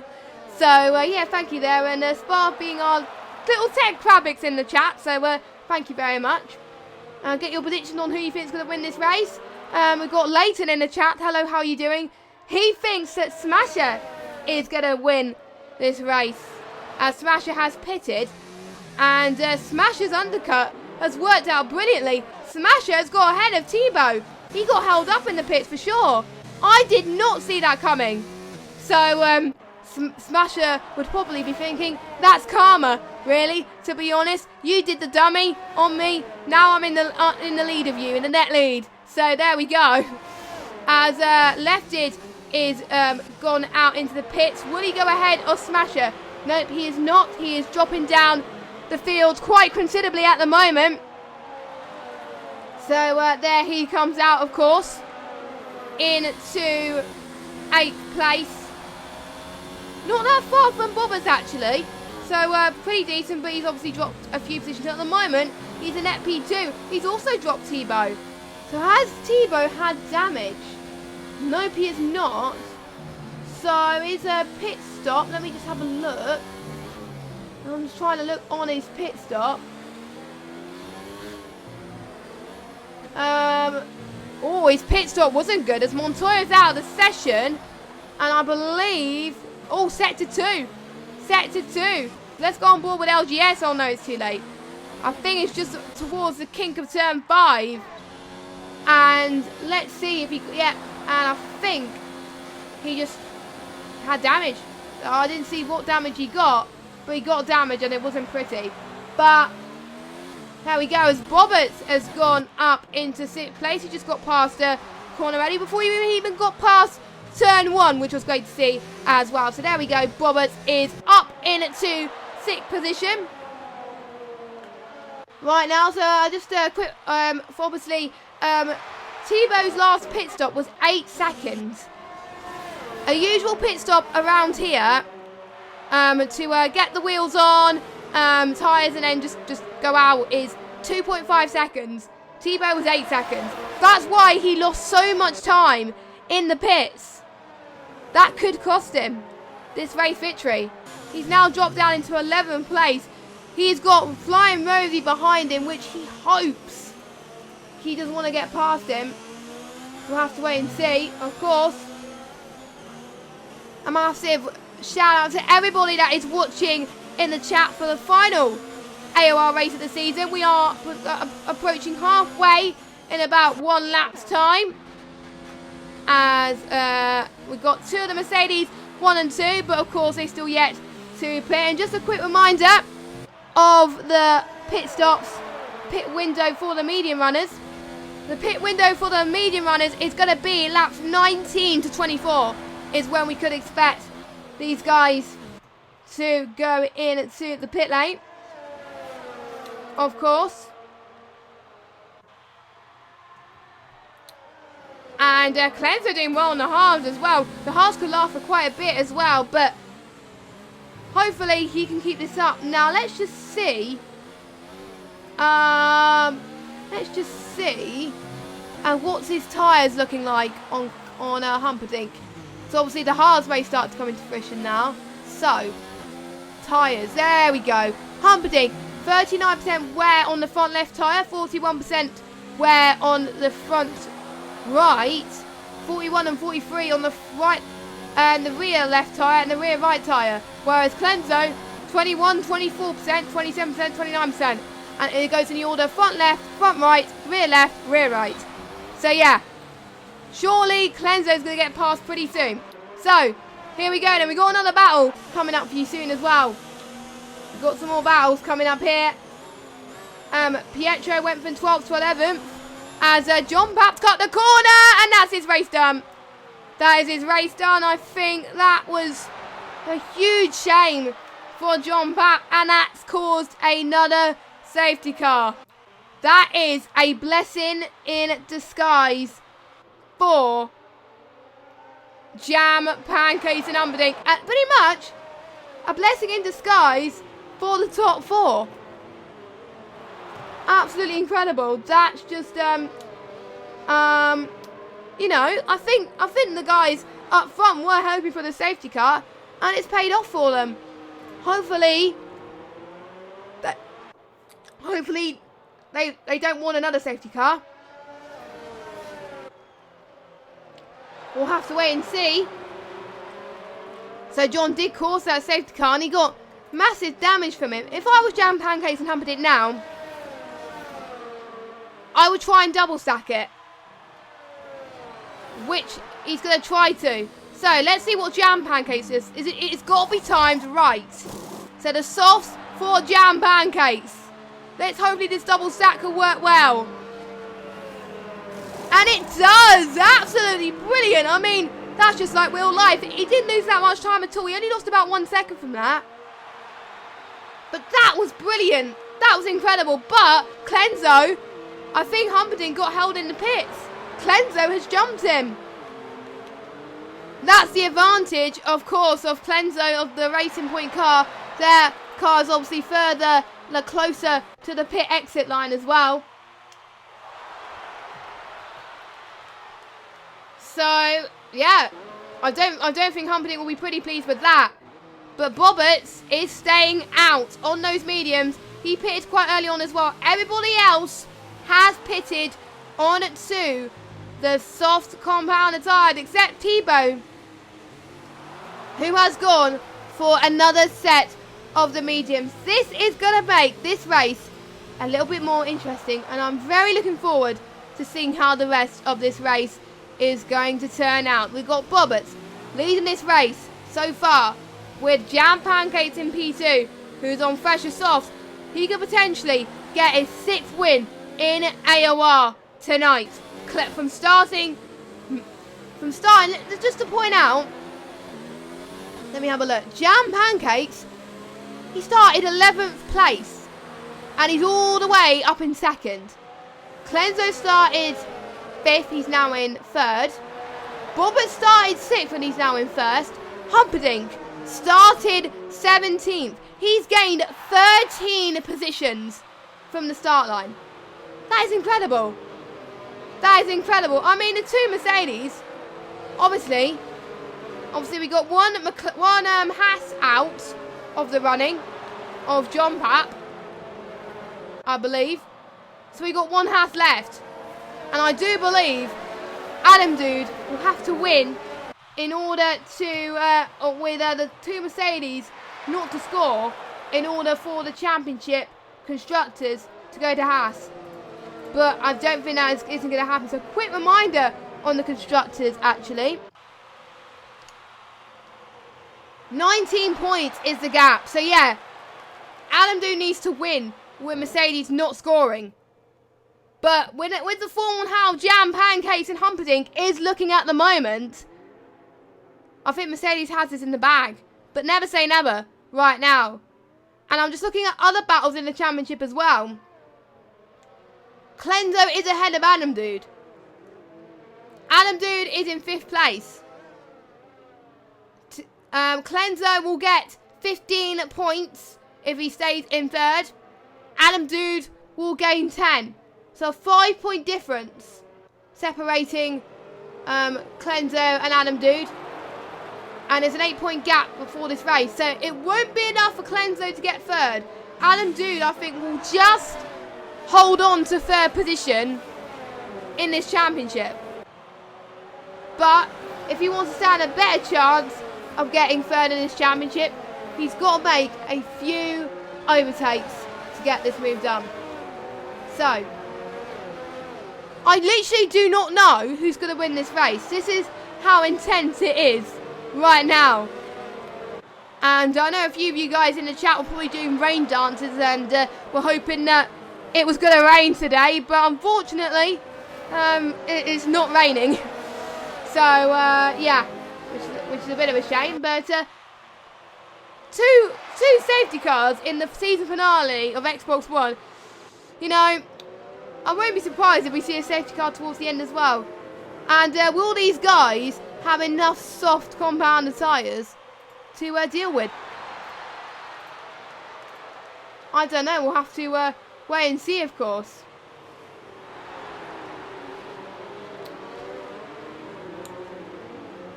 So, yeah, thank you there. And Sparv being our little tech Krabix in the chat. So, thank you very much. Get your prediction on who you think is going to win this race. We've got Leighton in the chat. Hello, how are you doing? He thinks that Smasher is going to win this race. Smasher has pitted. And Smasher's undercut has worked out brilliantly. Smasher has got ahead of Tebow. He got held up in the pits for sure. I did not see that coming. So Smasher would probably be thinking, that's karma. Really? To be honest, you did the dummy on me. Now I'm in the lead of you, in the net lead. So there we go. As Lefted is gone out into the pits. Will he go ahead or smash her? Nope, he is not. He is dropping down the field quite considerably at the moment. So there he comes out, of course, into 8th place. Not that far from Bobbers, actually. So pretty decent, but he's obviously dropped a few positions at the moment. He's in net P2. He's also dropped Tebow. So has Tebow had damage? Nope, he has not. So is a pit stop. Let me just have a look. I'm just trying to look on his pit stop. Oh, his pit stop wasn't good as Montoya's out of the session. And I believe... Oh, sector 2. Sector 2. Let's go on board with LGS. Oh, no, it's too late. I think it's just towards the kink of turn 5. And let's see if he... Yeah, and I think he just had damage. I didn't see what damage he got, but he got damage and it wasn't pretty. But there we go, as Roberts has gone up into 6th place. He just got past corner ready before he even got past turn 1, which was great to see as well. So there we go, Roberts is up into 6th position. Right now, so just a quick, for obviously, Tebow's last pit stop was 8 seconds. A usual pit stop around here to get the wheels on, tyres, and then just go out is 2.5 seconds. Tebow was 8 seconds. That's why he lost so much time in the pits. That could cost him this race victory. He's now dropped down into 11th place. He's got Flying Rosie behind him, which he hopes he doesn't want to get past him. We'll have to wait and see, of course. A massive shout out to everybody that is watching in the chat for the final AOR race of the season. We are approaching halfway in about 1 lap's time. As we've got 2 of the Mercedes, 1 and 2, but of course they still yet to play. And just a quick reminder of the pit window for the medium runners. The pit window for the medium runners is going to be laps 19 to 24 is when we could expect these guys to go into the pit lane. Of course. And Cleanse are doing well on the halves as well. The halves could last for quite a bit as well, but hopefully he can keep this up. Now let's just see. What's his tyres looking like on Humperdinck. So obviously the halves may start to come into fruition now. So tyres, there we go. Humperdinck, 39% wear on the front left tyre, 41% wear on the front right, 41 and 43 on the right and the rear left tyre and the rear right tyre. Whereas Clenzo, 21, 24%, 27%, 29%. And it goes in the order front left, front right, rear left, rear right. So yeah, surely Clenzo's going to get past pretty soon. So, here we go then. We've got another battle coming up for you soon as well. We've got some more battles coming up here. Pietro went from 12th to 11th. As John Paps cut the corner. And that's his race done. That is his race done. I think that was a huge shame for John Papp. And that's caused another safety car. That is a blessing in disguise for Jam, Pancakes and Humperdinck. Pretty much a blessing in disguise for the top 4. Absolutely incredible. That's just, you know, I think the guys up front were hoping for the safety car and it's paid off for them. Hopefully they don't want another safety car. We'll have to wait and see. So John did cause that safety car and he got massive damage from him. If I was Jam, Pancakes and Humperdinck now, I would try and double stack it. Which he's going to try to. So let's see what Jam Pancakes is. It's got to be timed right. So the softs for Jam Pancakes. Let's hopefully this double stack will work well. And it does! Absolutely brilliant. I mean, that's just like real life. He didn't lose that much time at all. He only lost about 1 second from that. But that was brilliant. That was incredible. But Clenzo, I think Humperdinck got held in the pits. Clenzo has jumped him. That's the advantage, of course, of Clenzo, of the Racing Point car. Their car is obviously further, closer to the pit exit line as well. So, yeah, I don't think Humperdinck will be pretty pleased with that. But Bobberts is staying out on those mediums. He pitted quite early on as well. Everybody else has pitted on to the soft compound tyres except T-Bone, who has gone for another set of the mediums. This is going to make this race a little bit more interesting, and I'm very looking forward to seeing how the rest of this race is going to turn out. We've got Bobberts leading this race so far with Jam Pancakes in P2, who's on fresher softs. He could potentially get his 6th win in AOR tonight. From starting, just to point out, let me have a look. Jam Pancakes, he started 11th place, and he's all the way up in 2nd. Clenzo started 5th, he's now in 3rd. Bobbert started 6th, and he's now in 1st. Humperdinck started 17th. He's gained 13 positions from the start line. That is incredible. That is incredible. I mean, the 2 Mercedes, obviously we got one Haas out of the running of John Papp, I believe. So we got one Haas left. And I do believe Adam Dude will have to win in order to, with the 2 Mercedes not to score, in order for the championship constructors to go to Haas. But I don't think that isn't going to happen. So quick reminder on the constructors, actually. 19 points is the gap. So yeah, Adam Dude needs to win with Mercedes not scoring. But with the form on how Jam Pancakes and Humperdinck is looking at the moment, I think Mercedes has this in the bag. But never say never right now. And I'm just looking at other battles in the championship as well. Clenzo is ahead of Adam Dude. Adam Dude is in 5th place. Clenzo will get 15 points if he stays in 3rd. Adam Dude will gain 10. So a 5-point difference separating Clenzo and Adam Dude. And there's an 8-point gap before this race. So it won't be enough for Clenzo to get 3rd. Adam Dude, I think, will just hold on to 3rd position in this championship. But if he wants to stand a better chance of getting 3rd in this championship, he's got to make a few overtakes to get this move done. So, I literally do not know who's going to win this race. This is how intense it is right now. And I know a few of you guys in the chat were probably doing rain dances and were hoping that it was going to rain today. But unfortunately, it is not raining. So, yeah, which is a bit of a shame. But two safety cars in the season finale of Xbox One. You know, I won't be surprised if we see a safety car towards the end as well. And will these guys have enough soft compound tyres to deal with? I don't know. We'll have to wait and see, of course.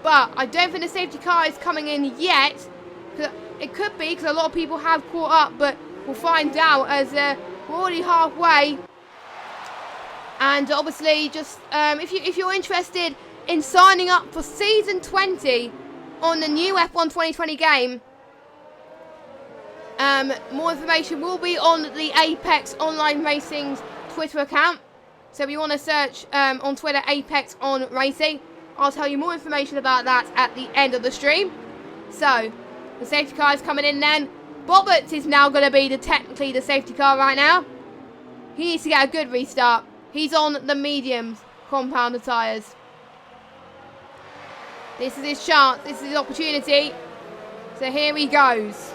But I don't think the safety car is coming in yet. It could be, because a lot of people have caught up, but we'll find out as we're already halfway. And obviously, just if you're interested in signing up for Season 20 on the new F1 2020 game, more information will be on the Apex Online Racing's Twitter account. So if you want to search on Twitter, Apex on Racing, I'll tell you more information about that at the end of the stream. So, the safety car is coming in then. Bobbert is now going to be technically the safety car right now. He needs to get a good restart. He's on the mediums compounder tyres. This is his chance. This is his opportunity. So here he goes.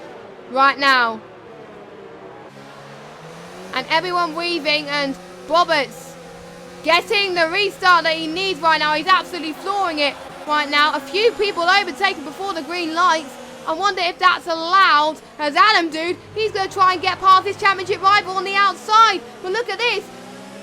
Right now. And everyone weaving, and Bobbert's getting the restart that he needs right now. He's absolutely flooring it right now. A few people overtaken before the green lights. I wonder if that's allowed, as Adam Dude, he's going to try and get past his championship rival on the outside. But look at this.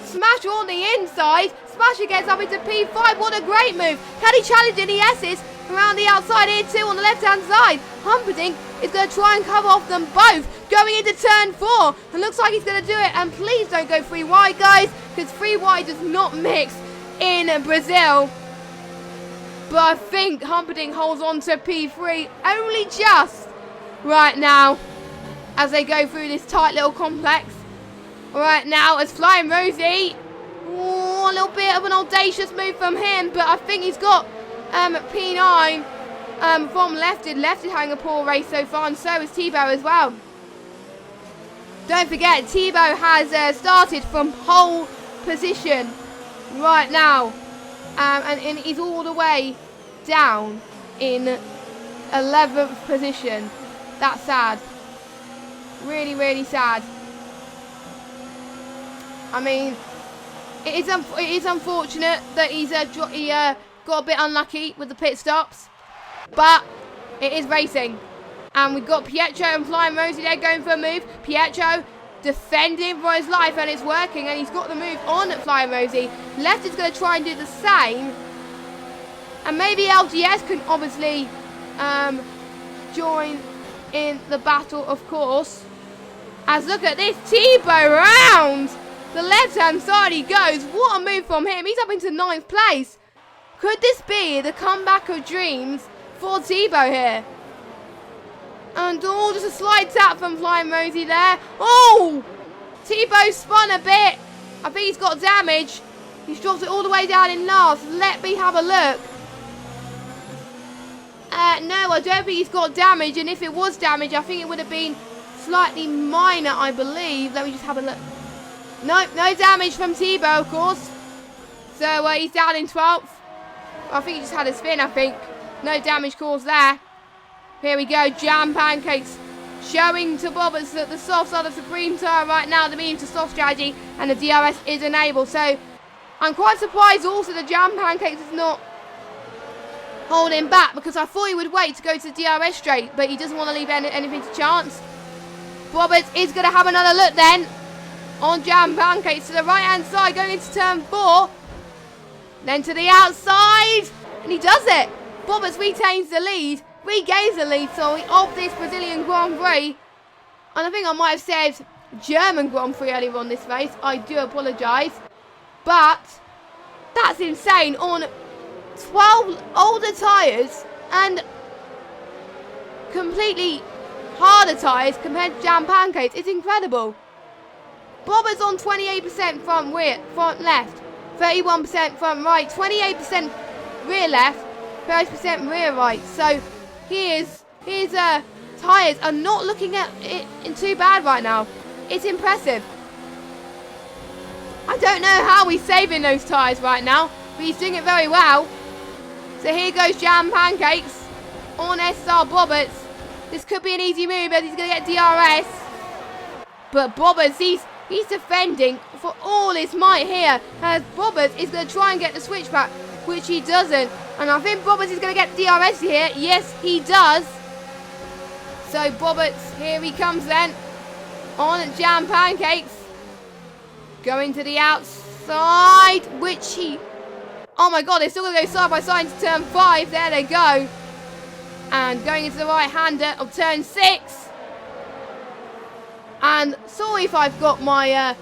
Smasher on the inside. Smasher gets up into P5. What a great move. Can he challenge any S's around the outside here too on the left-hand side? Humperdinck is going to try and cover off them both. Going into turn 4. And looks like he's going to do it. And please don't go 3 wide, guys, because 3 wide does not mix in Brazil. But I think Humperdinck holds on to P3 only just right now as they go through this tight little complex. Right now, as Flying Rosie, a little bit of an audacious move from him, but I think he's got P9 from Lefted. Lefted having a poor race so far, and so is Tebow as well. Don't forget, Tebow has started from pole position right now. And he's all the way down in 11th position. That's sad. Really, really sad. I mean, it is unfortunate that he got a bit unlucky with the pit stops. But it is racing. And we've got Pietro and Flying Rosie there going for a move. Pietro defending for his life, and it's working, and he's got the move on at Flying Rosie. Left is going to try and do the same, and maybe LGS can obviously join in the battle, of course. As look at this, Tebow round the left hand side he goes. What a move from him. He's up into 9th place. Could this be the comeback of dreams for Tebow here? And just a slight tap from Flying Rosie there. Oh! Tebow spun a bit. I think he's got damage. He's dropped it all the way down in last. Let me have a look. No, I don't think he's got damage. And if it was damage, I think it would have been slightly minor, I believe. Let me just have a look. No damage from Tebow, of course. So he's down in 12th. I think he just had a spin, I think. No damage caused there. Here we go, Jam Pancakes showing to Bobbers that the softs are the supreme tire right now, the medium to soft strategy, and the DRS is enabled. So I'm quite surprised also the Jam Pancakes is not holding back, because I thought he would wait to go to the DRS straight, but he doesn't want to leave anything to chance. Bobbers is going to have another look then on Jam Pancakes to the right hand side, going into turn 4, then to the outside, and he does it. Bobbers retains the lead. Regains the lead, sorry, of this Brazilian Grand Prix. And I think I might have said German Grand Prix earlier on this race. I do apologise. But that's insane. On 12 older tyres and completely harder tyres compared to Jam Pancakes. It's incredible. Bobbers on 28% front left, 31% front right, 28% rear left, 30% rear right. So his tyres are not looking at it in too bad right now. It's impressive. I don't know how he's saving those tyres right now, but he's doing it very well. So here goes Jam Pancakes on SR Bobbers. This could be an easy move as he's going to get DRS. But Bobbers, he's defending for all his might here, as Bobbers is going to try and get the switchback, which he doesn't. And I think Bobbers is going to get DRS here. Yes, he does. So Bobbers, here he comes then on Jam Pancakes. Going to the outside, which he... Oh my god, they're still going to go side by side into turn 5. There they go. And going into the right-hander of turn 6. And sorry if I've got my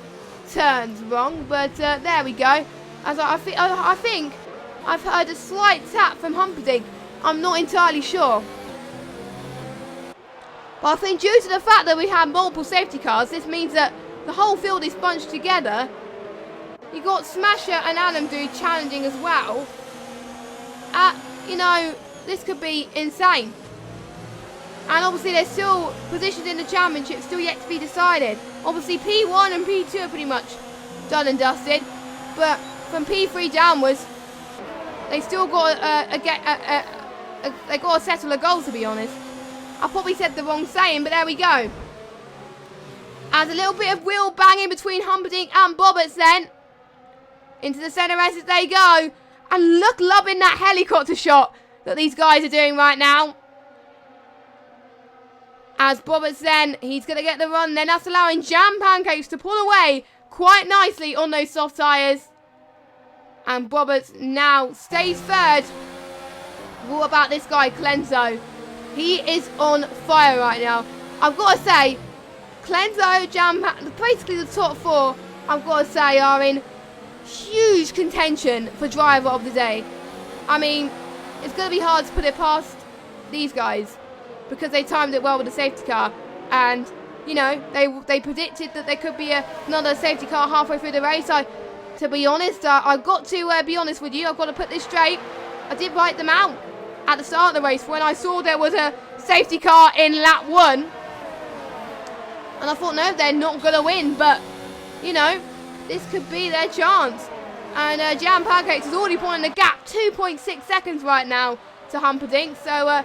turns wrong, but there we go. As I think I've heard a slight tap from Humperdinck. I'm not entirely sure. But I think due to the fact that we have multiple safety cars, this means that the whole field is bunched together. You got Smasher and Adam Dude challenging as well. You know, this could be insane. And obviously they're still positioned in the championship, still yet to be decided. Obviously P1 and P2 are pretty much done and dusted. But from P3 downwards, they still got they got to settle a goal, to be honest. I probably said the wrong saying, but there we go. As a little bit of wheel banging between Humperdinck and Bobberts then. Into the centre as they go. And look, loving that helicopter shot that these guys are doing right now. As Bobberts then, he's going to get the run then. That's allowing Jam Pancakes to pull away quite nicely on those soft tyres. And Bobberts now stays third. What about this guy, Clenzo? He is on fire right now. I've got to say, Clenzo, basically the top four, I've got to say, are in huge contention for driver of the day. I mean, it's going to be hard to put it past these guys because they timed it well with the safety car. And, you know, they predicted that there could be another safety car halfway through the race. To be honest, I've got to be honest with you. I've got to put this straight. I did write them out at the start of the race when I saw there was a safety car in lap 1. And I thought, no, they're not going to win. But, you know, this could be their chance. And Jam Pancakes is already pointing the gap. 2.6 seconds right now to Humperdinck. So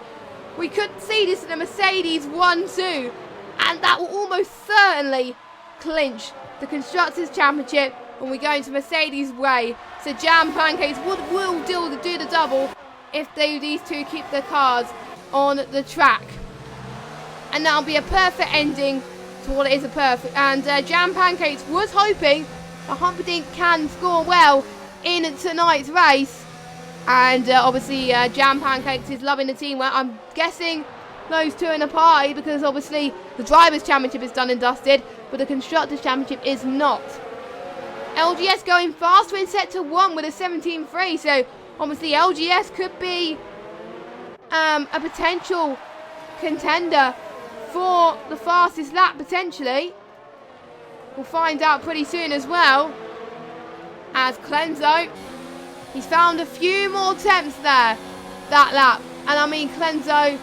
we could see this in a Mercedes 1-2. And that will almost certainly clinch the Constructors' Championship when we go into Mercedes' way. So Jam Pancakes will do the double if these two keep their cars on the track. And that'll be a perfect ending to what it is a perfect. And Jam Pancakes was hoping that Humperdinck can score well in tonight's race. And obviously Jam Pancakes is loving the team. Well, I'm guessing those two in a party because obviously the Drivers' Championship is done and dusted, but the Constructors' Championship is not. LGS going faster in sector 1 with a 17.3, so obviously LGS could be a potential contender for the fastest lap potentially. We'll find out pretty soon as well. As Clenzo, he's found a few more attempts there that lap, and I mean Clenzo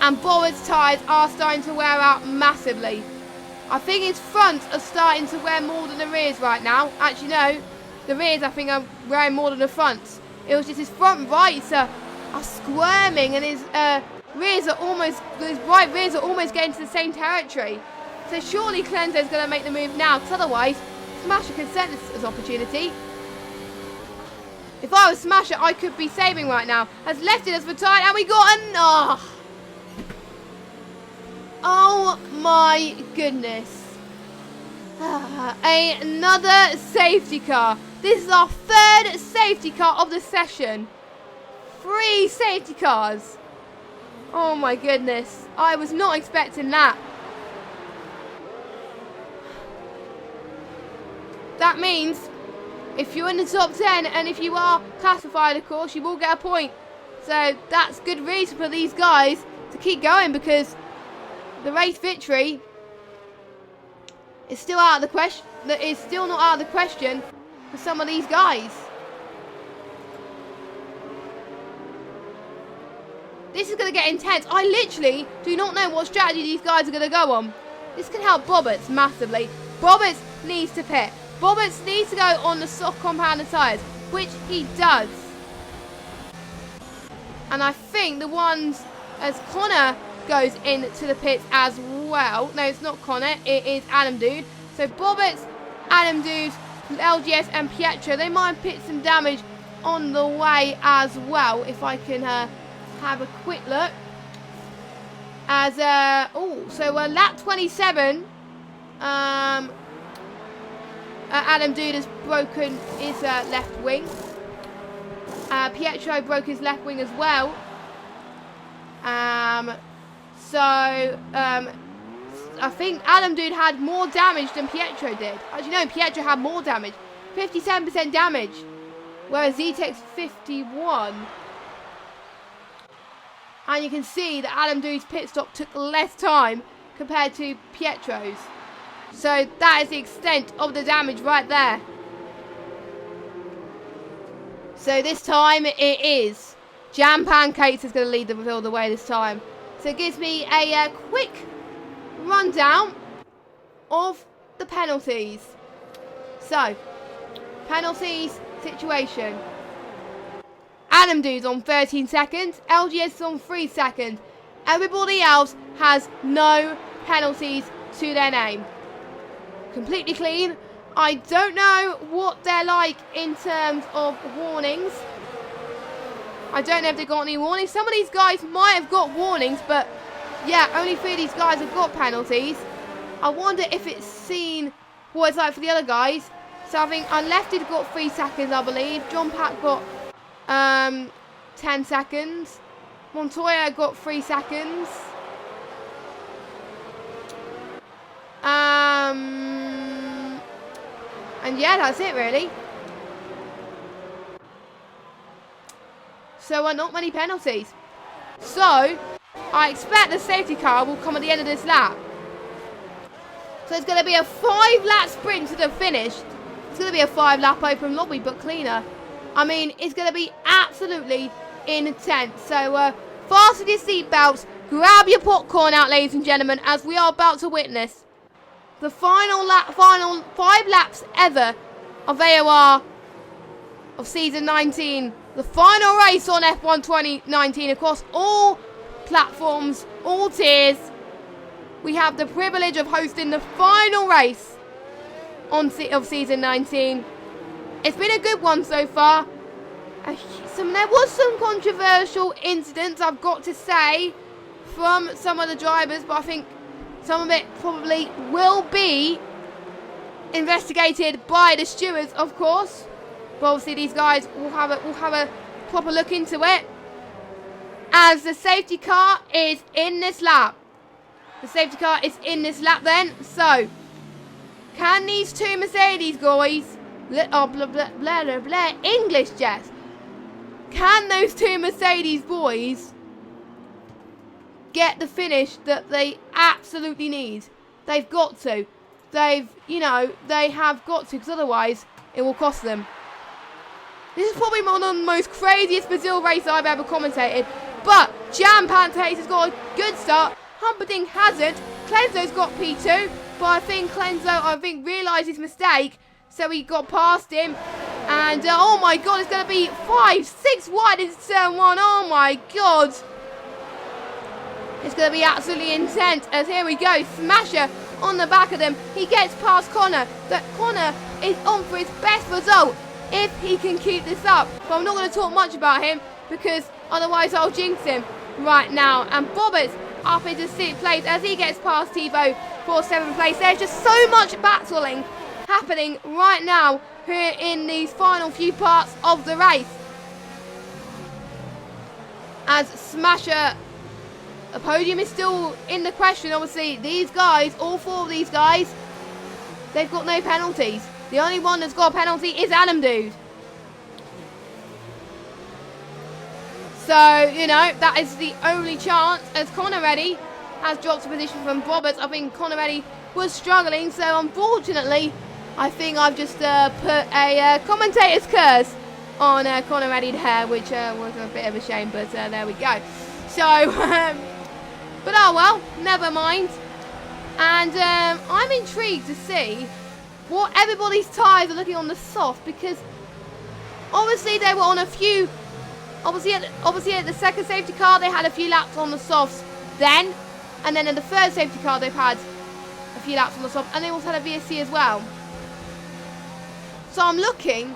and Bobberts' tyres are starting to wear out massively. I think his fronts are starting to wear more than the rears right now. Actually, no. The rears, I think, are wearing more than the fronts. It was just his front rights are squirming, and his right rears are almost getting to the same territory. So surely Clenzo's going to make the move now, because otherwise, Smasher could send this opportunity. If I was Smasher, I could be saving right now. Has left it as retired, and we got an... Oh my goodness. Another safety car. This is our third safety car of the session. 3 safety cars. Oh my goodness. I was not expecting that. That means if you're in the top 10 and if you are classified, of course, you will get a point. So that's good reason for these guys to keep going because the race victory is still out of the question. That is still not out of the question for some of these guys. This is going to get intense. I literally do not know what strategy these guys are going to go on. This can help Bobberts massively. Bobberts needs to pit. Bobberts needs to go on the soft compounded tyres, which he does. And I think the ones as Connor goes into the pits as well. No, it's not Connor, it is Adam Dude. So Bobberts, Adam Dude, LGS and Pietro, they might pit some damage on the way as well. If I can have a quick look. As, lap 27, Adam Dude has broken his left wing. Pietro broke his left wing as well. I think Adam Dude had more damage than Pietro did. Actually, no, Pietro had more damage. 57% damage. Whereas Z-Tech's 51. And you can see that Adam Dude's pit stop took less time compared to Pietro's. So that is the extent of the damage right there. So this time it is Jam Pancakes is going to lead the way this time. So it gives me a quick rundown of the penalties. So, penalties situation. Adam Dude's on 13 seconds. LGS is on 3 seconds. Everybody else has no penalties to their name. Completely clean. I don't know what they're like in terms of warnings. I don't know if they've got any warnings. Some of these guys might have got warnings, but yeah, only 3 of these guys have got penalties. I wonder if it's seen what it's like for the other guys. So I think Unlefted got 3 seconds, I believe. John Pat got 10 seconds. Montoya got 3 seconds. And yeah, that's it really. So not many penalties. So I expect the safety car will come at the end of this lap. So it's going to be a 5-lap sprint to the finish. It's going to be a 5-lap open lobby, but cleaner. I mean, it's going to be absolutely intense. So fasten your seatbelts, grab your popcorn out, ladies and gentlemen, as we are about to witness the final 5 laps ever of AOR of season 19. The final race on F1 2019 across all platforms, all tiers. We have the privilege of hosting the final race of season 19. It's been a good one so far. There was some controversial incidents, I've got to say, from some of the drivers, but I think some of it probably will be investigated by the stewards, of course. But obviously these guys will have a proper look into it. As the safety car is in this lap. The safety car is in this lap then. So, can these 2 Mercedes boys, English, Jess. Can those 2 Mercedes boys get the finish that they absolutely need? They've got to. They have got to, because otherwise it will cost them. This is probably one of the most craziest Brazil races I've ever commentated. But Jan Pantace has got a good start. Humperdinck hasn't. Clenzo's got P2. But I think Clenzo, realised his mistake. So he got past him. And oh my god, it's going to be 5-6 wide into turn 1. Oh my god. It's going to be absolutely intense. As here we go. Smasher on the back of them. He gets past Connor. That Connor is on for his best result if he can keep this up. But I'm not going to talk much about him because otherwise I'll jinx him right now. And Bobbert's up into 6th place as he gets past TiVo for 7th place. There's just so much battling happening right now here in these final few parts of the race. As Smasher, a podium is still in the question. Obviously, these guys, all 4 of these guys, they've got no penalties. The only one that's got a penalty is Adam Dude. So, that is the only chance, as Connor Reddy has dropped a position from Roberts. I think Connor Reddy was struggling, so unfortunately, I think I've just put a commentator's curse on Connor Reddy there, which was a bit of a shame, but there we go. So, but oh well, never mind. And I'm intrigued to see what everybody's tyres are looking on the soft, because obviously they were on a few. Obviously at the second safety car they had a few laps on the softs then, and then in the third safety car they've had a few laps on the soft, and they also had a VSC as well. So I'm looking.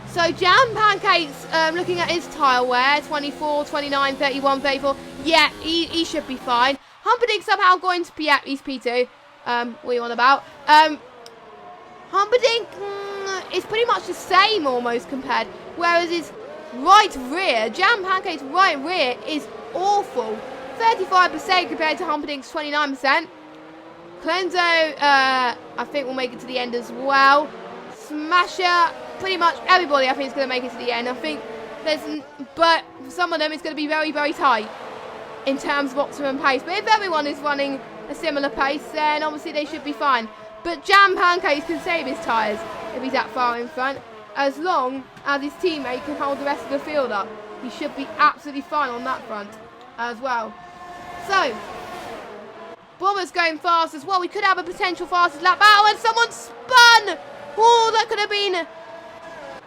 So Jam Pancake's looking at his tyre wear, 24, 29, 31, 34. Yeah, he should be fine. Humperdinck somehow going to his P2. What are you on about? Humperdinck is pretty much the same almost compared, whereas his right rear, Jam Pancake's right rear is awful. 35% compared to Humperdinck's 29%. Clenzo, I think will make it to the end as well. Smasher, pretty much everybody I think is going to make it to the end. I think but for some of them it's going to be very, very tight in terms of optimum pace. But if everyone is running a similar pace, then obviously they should be fine. But Jam Pancakes can save his tyres if he's that far in front, as long as his teammate can hold the rest of the field up. He should be absolutely fine on that front as well. So, Bomber's going fast as well. We could have a potential fastest lap battle, and someone spun. Oh, that could have been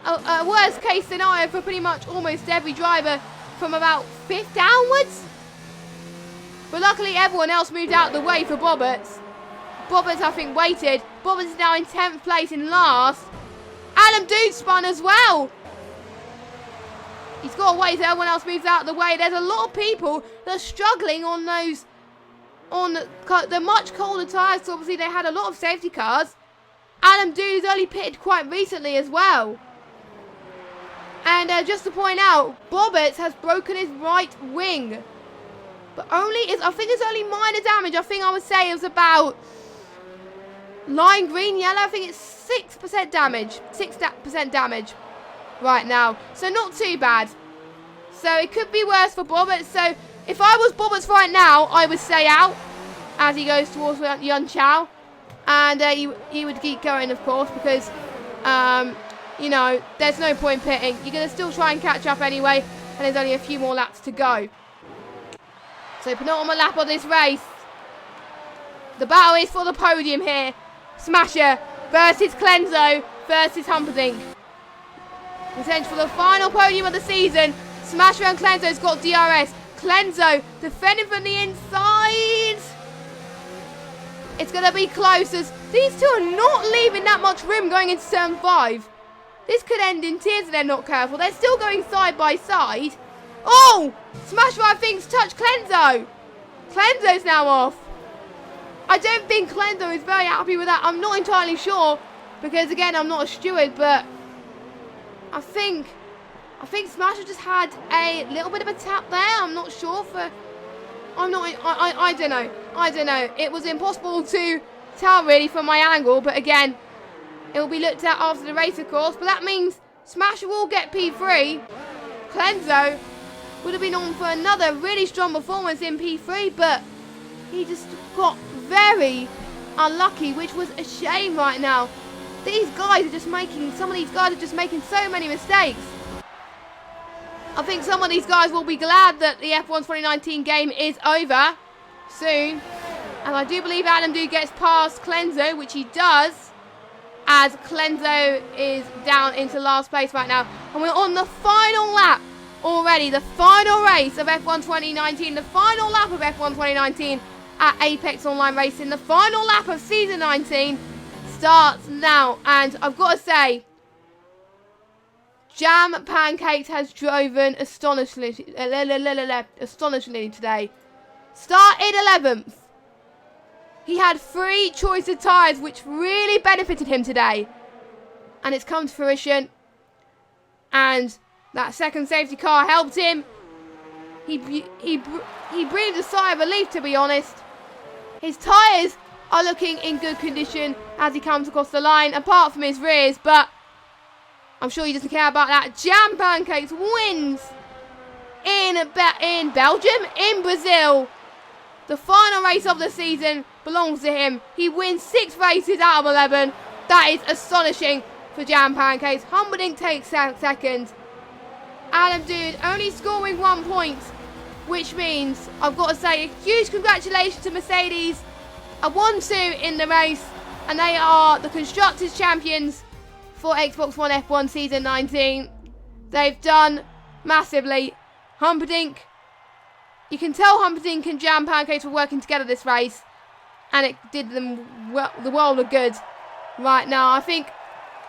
a worst case scenario for pretty much almost every driver from about 5th downwards. But luckily everyone else moved out of the way for Bobberts. Bobberts, I think, waited. Bobberts is now in 10th place in last. Adam Dude spun as well. He's got to wait so everyone else moves out of the way. There's a lot of people that are struggling on those, on the much colder tyres. So obviously they had a lot of safety cars. Adam Dude has only pitted quite recently as well. And just to point out, Bobberts has broken his right wing. But I think it's only minor damage. I think I would say it was about lime green, yellow. I think it's 6% damage. 6% damage right now. So not too bad. So it could be worse for Bobberts. So if I was Bobberts right now, I would stay out as he goes towards Yun Chao. And he would keep going, of course, because, you know, there's no point pitting. You're going to still try and catch up anyway. And there's only a few more laps to go. So penultimate lap of this race. The battle is for the podium here. Smasher versus Clenzo versus Humperdinck. Potential for the final podium of the season. Smasher and Clenzo's got DRS. Clenzo defending from the inside. It's going to be close as these two are not leaving that much room going into turn 5. This could end in tears if they're not careful. They're still going side by side. Oh! Smasher, I think's touched Clenzo. Clenzo's now off. I don't think Clenzo is very happy with that. I'm not entirely sure because, again, I'm not a steward, but I think Smasher just had a little bit of a tap there. I'm not sure for... I don't know. I don't know. It was impossible to tell, really, from my angle, but, again, it will be looked at after the race, of course, but that means Smasher will get P3. Clenzo would have been on for another really strong performance in P3, but he just got very unlucky, which was a shame right now. These guys are just making, some of these guys are just making so many mistakes. I think some of these guys will be glad that the F1 2019 game is over soon. And I do believe Adam Dude gets past Clenzo, which he does, as Clenzo is down into last place right now. And we're on the final lap already, the final race of F1 2019, the final lap of F1 2019 at Apex Online Racing. The final lap of Season 19 starts now, and I've got to say, Jam Pancakes has driven astonishingly today. Started 11th. He had 3 choice of tyres, which really benefited him today. And it's come to fruition. And that second safety car helped him. He breathed a sigh of relief, to be honest. His tyres are looking in good condition as he comes across the line, apart from his rears, but I'm sure he doesn't care about that. Jam Pancakes wins in Belgium, in Brazil. The final race of the season belongs to him. He wins 6 races out of 11. That is astonishing for Jam Pancakes. Humperdinck takes second. Adam Dude only scoring 1 point, which means I've got to say a huge congratulations to Mercedes. A 1-2 in the race, and they are the Constructors' Champions for Xbox One F1 Season 19. They've done massively. Humperdinck, you can tell Humperdinck and Jam Pancakes were working together this race, and it did them the world of good right now. I think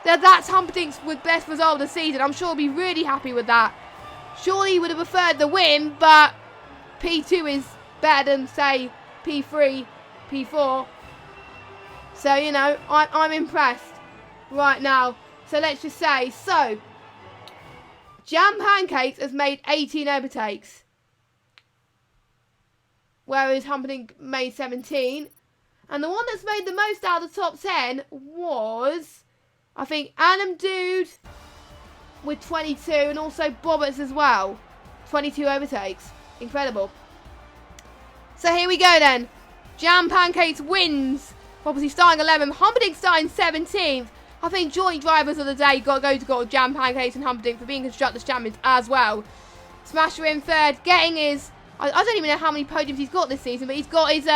that's Humperdinck's best result of the season. I'm sure he'll be really happy with that. Surely he would have preferred the win, but P2 is better than, say, P3, P4. So, you know, I'm impressed right now. So let's just say, Jam Pancakes has made 18 overtakes, whereas Humperdinck made 17. And the one that's made the most out of the top 10 was, I think, Adam Dude with 22, and also Bobberts as well. 22 overtakes. Incredible. So here we go then. Jam Pancakes wins. Obviously starting 11th. Humperdinck starting 17th. I think joint drivers of the day got to go Jam Pancakes and Humperdinck for being Constructors' Champions as well. Smasher in third, getting his I don't even know how many podiums he's got this season, but he's got his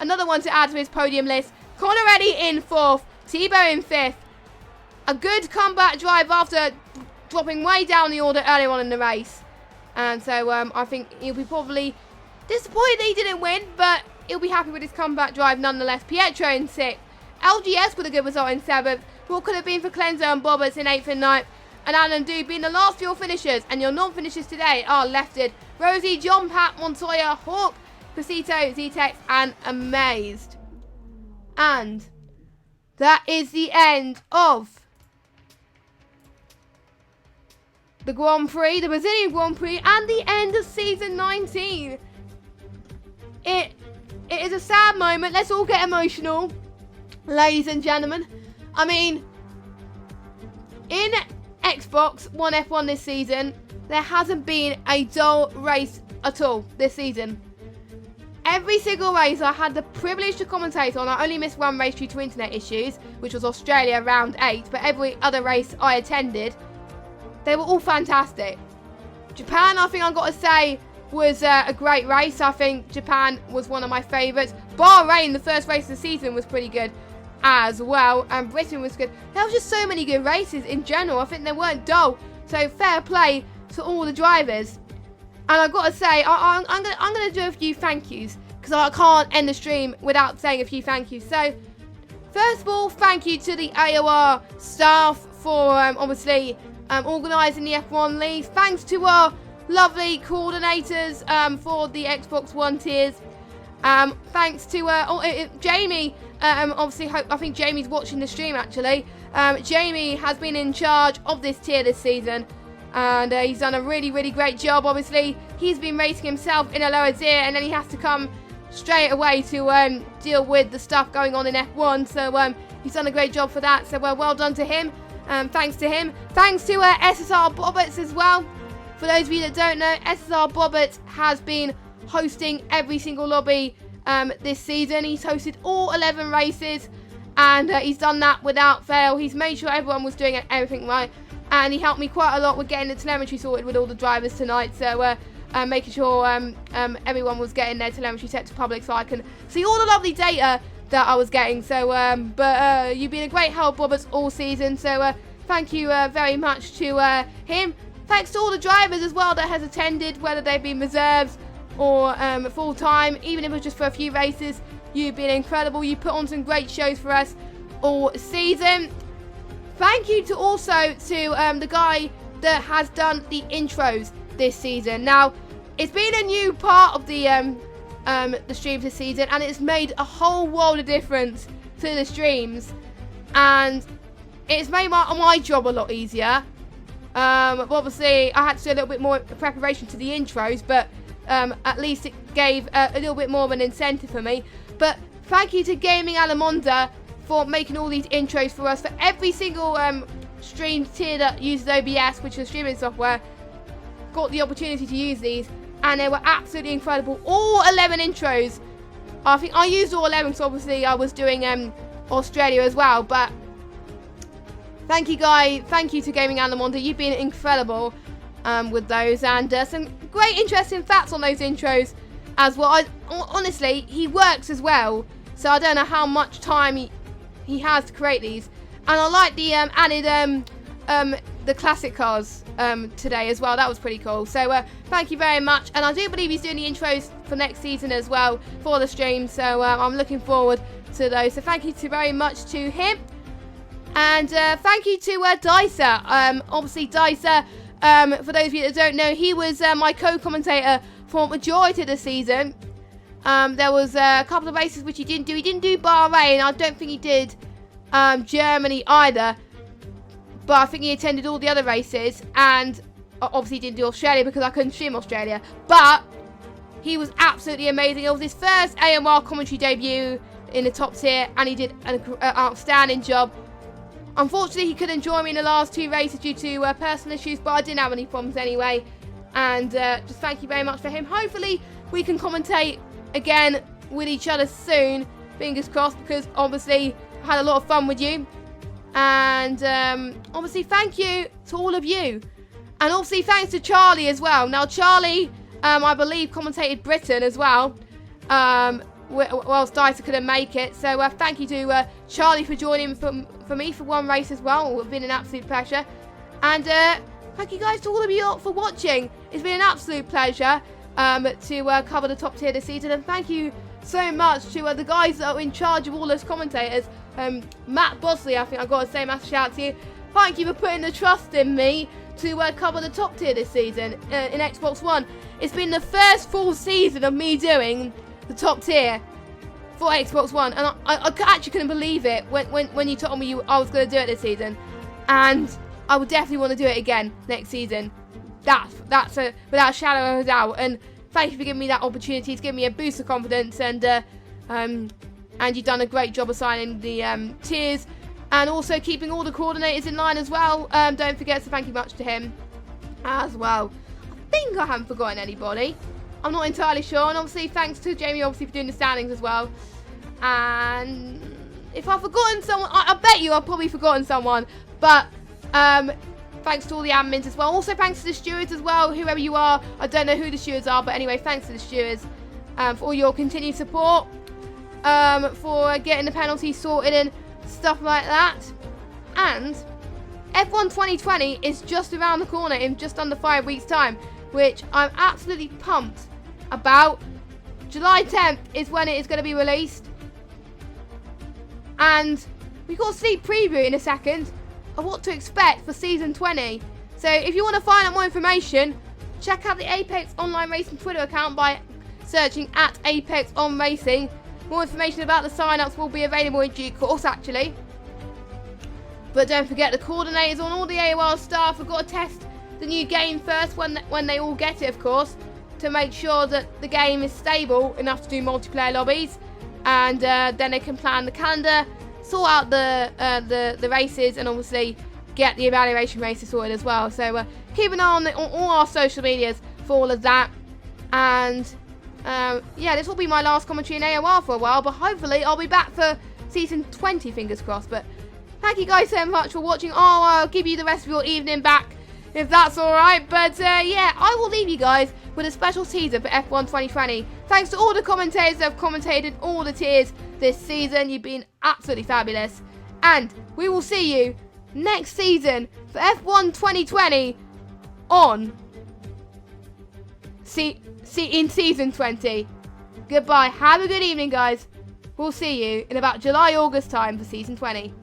another one to add to his podium list. Conneretti in 4th, Tebow in 5th. A good comeback drive after dropping way down the order earlier on in the race. And so I think he'll be probably disappointed that he didn't win, but he'll be happy with his comeback drive nonetheless. Pietro in 6th. LGS with a good result in 7th. What could have been for Clenzo and Bobbers in 8th and 9th. And Alan Du being the last of your finishers. And your non-finishers today are Lefted, Rosie, John Pat, Montoya, Hawk, Pasito, Zetex, and Amazed. And that is the end of the Grand Prix, the Brazilian Grand Prix, and the end of season 19. It is a sad moment. Let's all get emotional, ladies and gentlemen. I mean, in Xbox One F1 this season, there hasn't been a dull race at all this season. Every single race I had the privilege to commentate on. I only missed one race due to internet issues, which was Australia round 8, but every other race I attended, they were all fantastic. Japan, I think I've got to say, was a great race. I think Japan was one of my favourites. Bahrain, the first race of the season, was pretty good as well. And Britain was good. There was just so many good races in general. I think they weren't dull. So fair play to all the drivers. And I've got to say, I'm going to do a few thank yous, because I can't end the stream without saying a few thank yous. So, first of all, thank you to the AOR staff for obviously organising the F1 league. Thanks to our lovely coordinators for the Xbox One tiers. Thanks to Jamie. Obviously, I think Jamie's watching the stream actually. Jamie has been in charge of this tier this season. And he's done a really, really great job. Obviously, he's been racing himself in a lower tier, and then he has to come straight away to deal with the stuff going on in F1. So he's done a great job for that. So well done to him. Thanks to him. Thanks to SSR Bobberts as well. For those of you that don't know, SSR Bobberts has been hosting every single lobby this season. He's hosted all 11 races, and he's done that without fail. He's made sure everyone was doing everything right. And he helped me quite a lot with getting the telemetry sorted with all the drivers tonight. So making sure everyone was getting their telemetry set to public so I can see all the lovely data that I was getting. So, but you've been a great help, Roberts, all season. So thank you very much to him. Thanks to all the drivers as well that has attended, whether they've been reserves or full-time, even if it was just for a few races. You've been incredible. You put on some great shows for us all season. Thank you to also to the guy that has done the intros this season. Now, it's been a new part of the streams this season, and it's made a whole world of difference to the streams, and it's made my job a lot easier. Obviously, I had to do a little bit more preparation to the intros, but at least it gave a little bit more of an incentive for me. But thank you to Gaming Alamonda for making all these intros for us. For every single stream tier that uses OBS, which is streaming software, got the opportunity to use these, and they were absolutely incredible. All 11 intros. I think I used all 11, so obviously I was doing Australia as well. But thank you, guys. Thank you to Gaming Alamonda. You've been incredible with those, and some great interesting facts on those intros as well. Honestly, he works as well, so I don't know how much time he has to create these. And I like the added the classic cars today as well. That was pretty cool. So thank you very much. And I do believe he's doing the intros for next season as well for the stream. So I'm looking forward to those. So thank you very much to him. And thank you to Dicer. Obviously Dicer, for those of you that don't know, he was my co-commentator for majority of the season. There was a couple of races which he didn't do. He didn't do Bahrain. I don't think he did Germany either. But I think he attended all the other races. And obviously he didn't do Australia because I couldn't stream Australia. But he was absolutely amazing. It was his first AMR commentary debut in the top tier. And he did an outstanding job. Unfortunately, he couldn't join me in the last 2 races due to personal issues. But I didn't have any problems anyway. And just thank you very much for him. Hopefully we can commentate again with each other soon, fingers crossed, because obviously I had a lot of fun with you. And obviously thank you to all of you, and obviously thanks to Charlie as well. Now Charlie I believe commentated Britain as well. Whilst Dieter couldn't make it. So thank you to Charlie for joining for me for one race as well. It's been an absolute pleasure. And thank you guys to all of you for watching. It's been an absolute pleasure to cover the top tier this season. And thank you so much to the guys that are in charge of all those commentators. Matt Bosley, I think I've got to say massive shout out to you. Thank you for putting the trust in me to cover the top tier this season in Xbox One. It's been the first full season of me doing the top tier for Xbox One, and I actually couldn't believe it when you told me I was going to do it this season, and I would definitely want to do it again next season. That's without a shadow of a doubt. And thank you for giving me that opportunity to give me a boost of confidence, and you've done a great job assigning the tiers and also keeping all the coordinators in line as well. Don't forget to thank you much to him as well. I think I haven't forgotten anybody. I'm not entirely sure, and obviously thanks to Jamie obviously for doing the standings as well. And if I've forgotten someone, I bet you I've probably forgotten someone, but thanks to all the admins as well. Also thanks to the stewards as well, whoever you are. I don't know who the stewards are, but anyway, thanks to the stewards for all your continued support, for getting the penalties sorted and stuff like that. And F1 2020 is just around the corner in just under 5 weeks' time, which I'm absolutely pumped about. July 10th is when it is going to be released, and we've got a sneak preview in a second of what to expect for season 20. So if you want to find out more information, check out the Apex Online Racing Twitter account by searching at ApexOnRacing. More information about the sign-ups will be available in due course, actually. But don't forget the coordinators on all the AOL staff. We've got to test the new game first when they all get it, of course, to make sure that the game is stable enough to do multiplayer lobbies, and then they can plan the calendar, sort out the races, and obviously get the evaluation races sorted as well. So keep an eye on all our social medias for all of that. And yeah, this will be my last commentary in AOR for a while, but hopefully I'll be back for season 20, fingers crossed. But thank you guys so much for watching. I'll give you the rest of your evening back, if that's alright. But yeah, I will leave you guys with a special teaser for F1 2020. Thanks to all the commentators that have commentated all the tiers this season. You've been absolutely fabulous. And we will see you next season for F1 2020 on in season 20. Goodbye. Have a good evening, guys. We'll see you in about July, August time for season 20.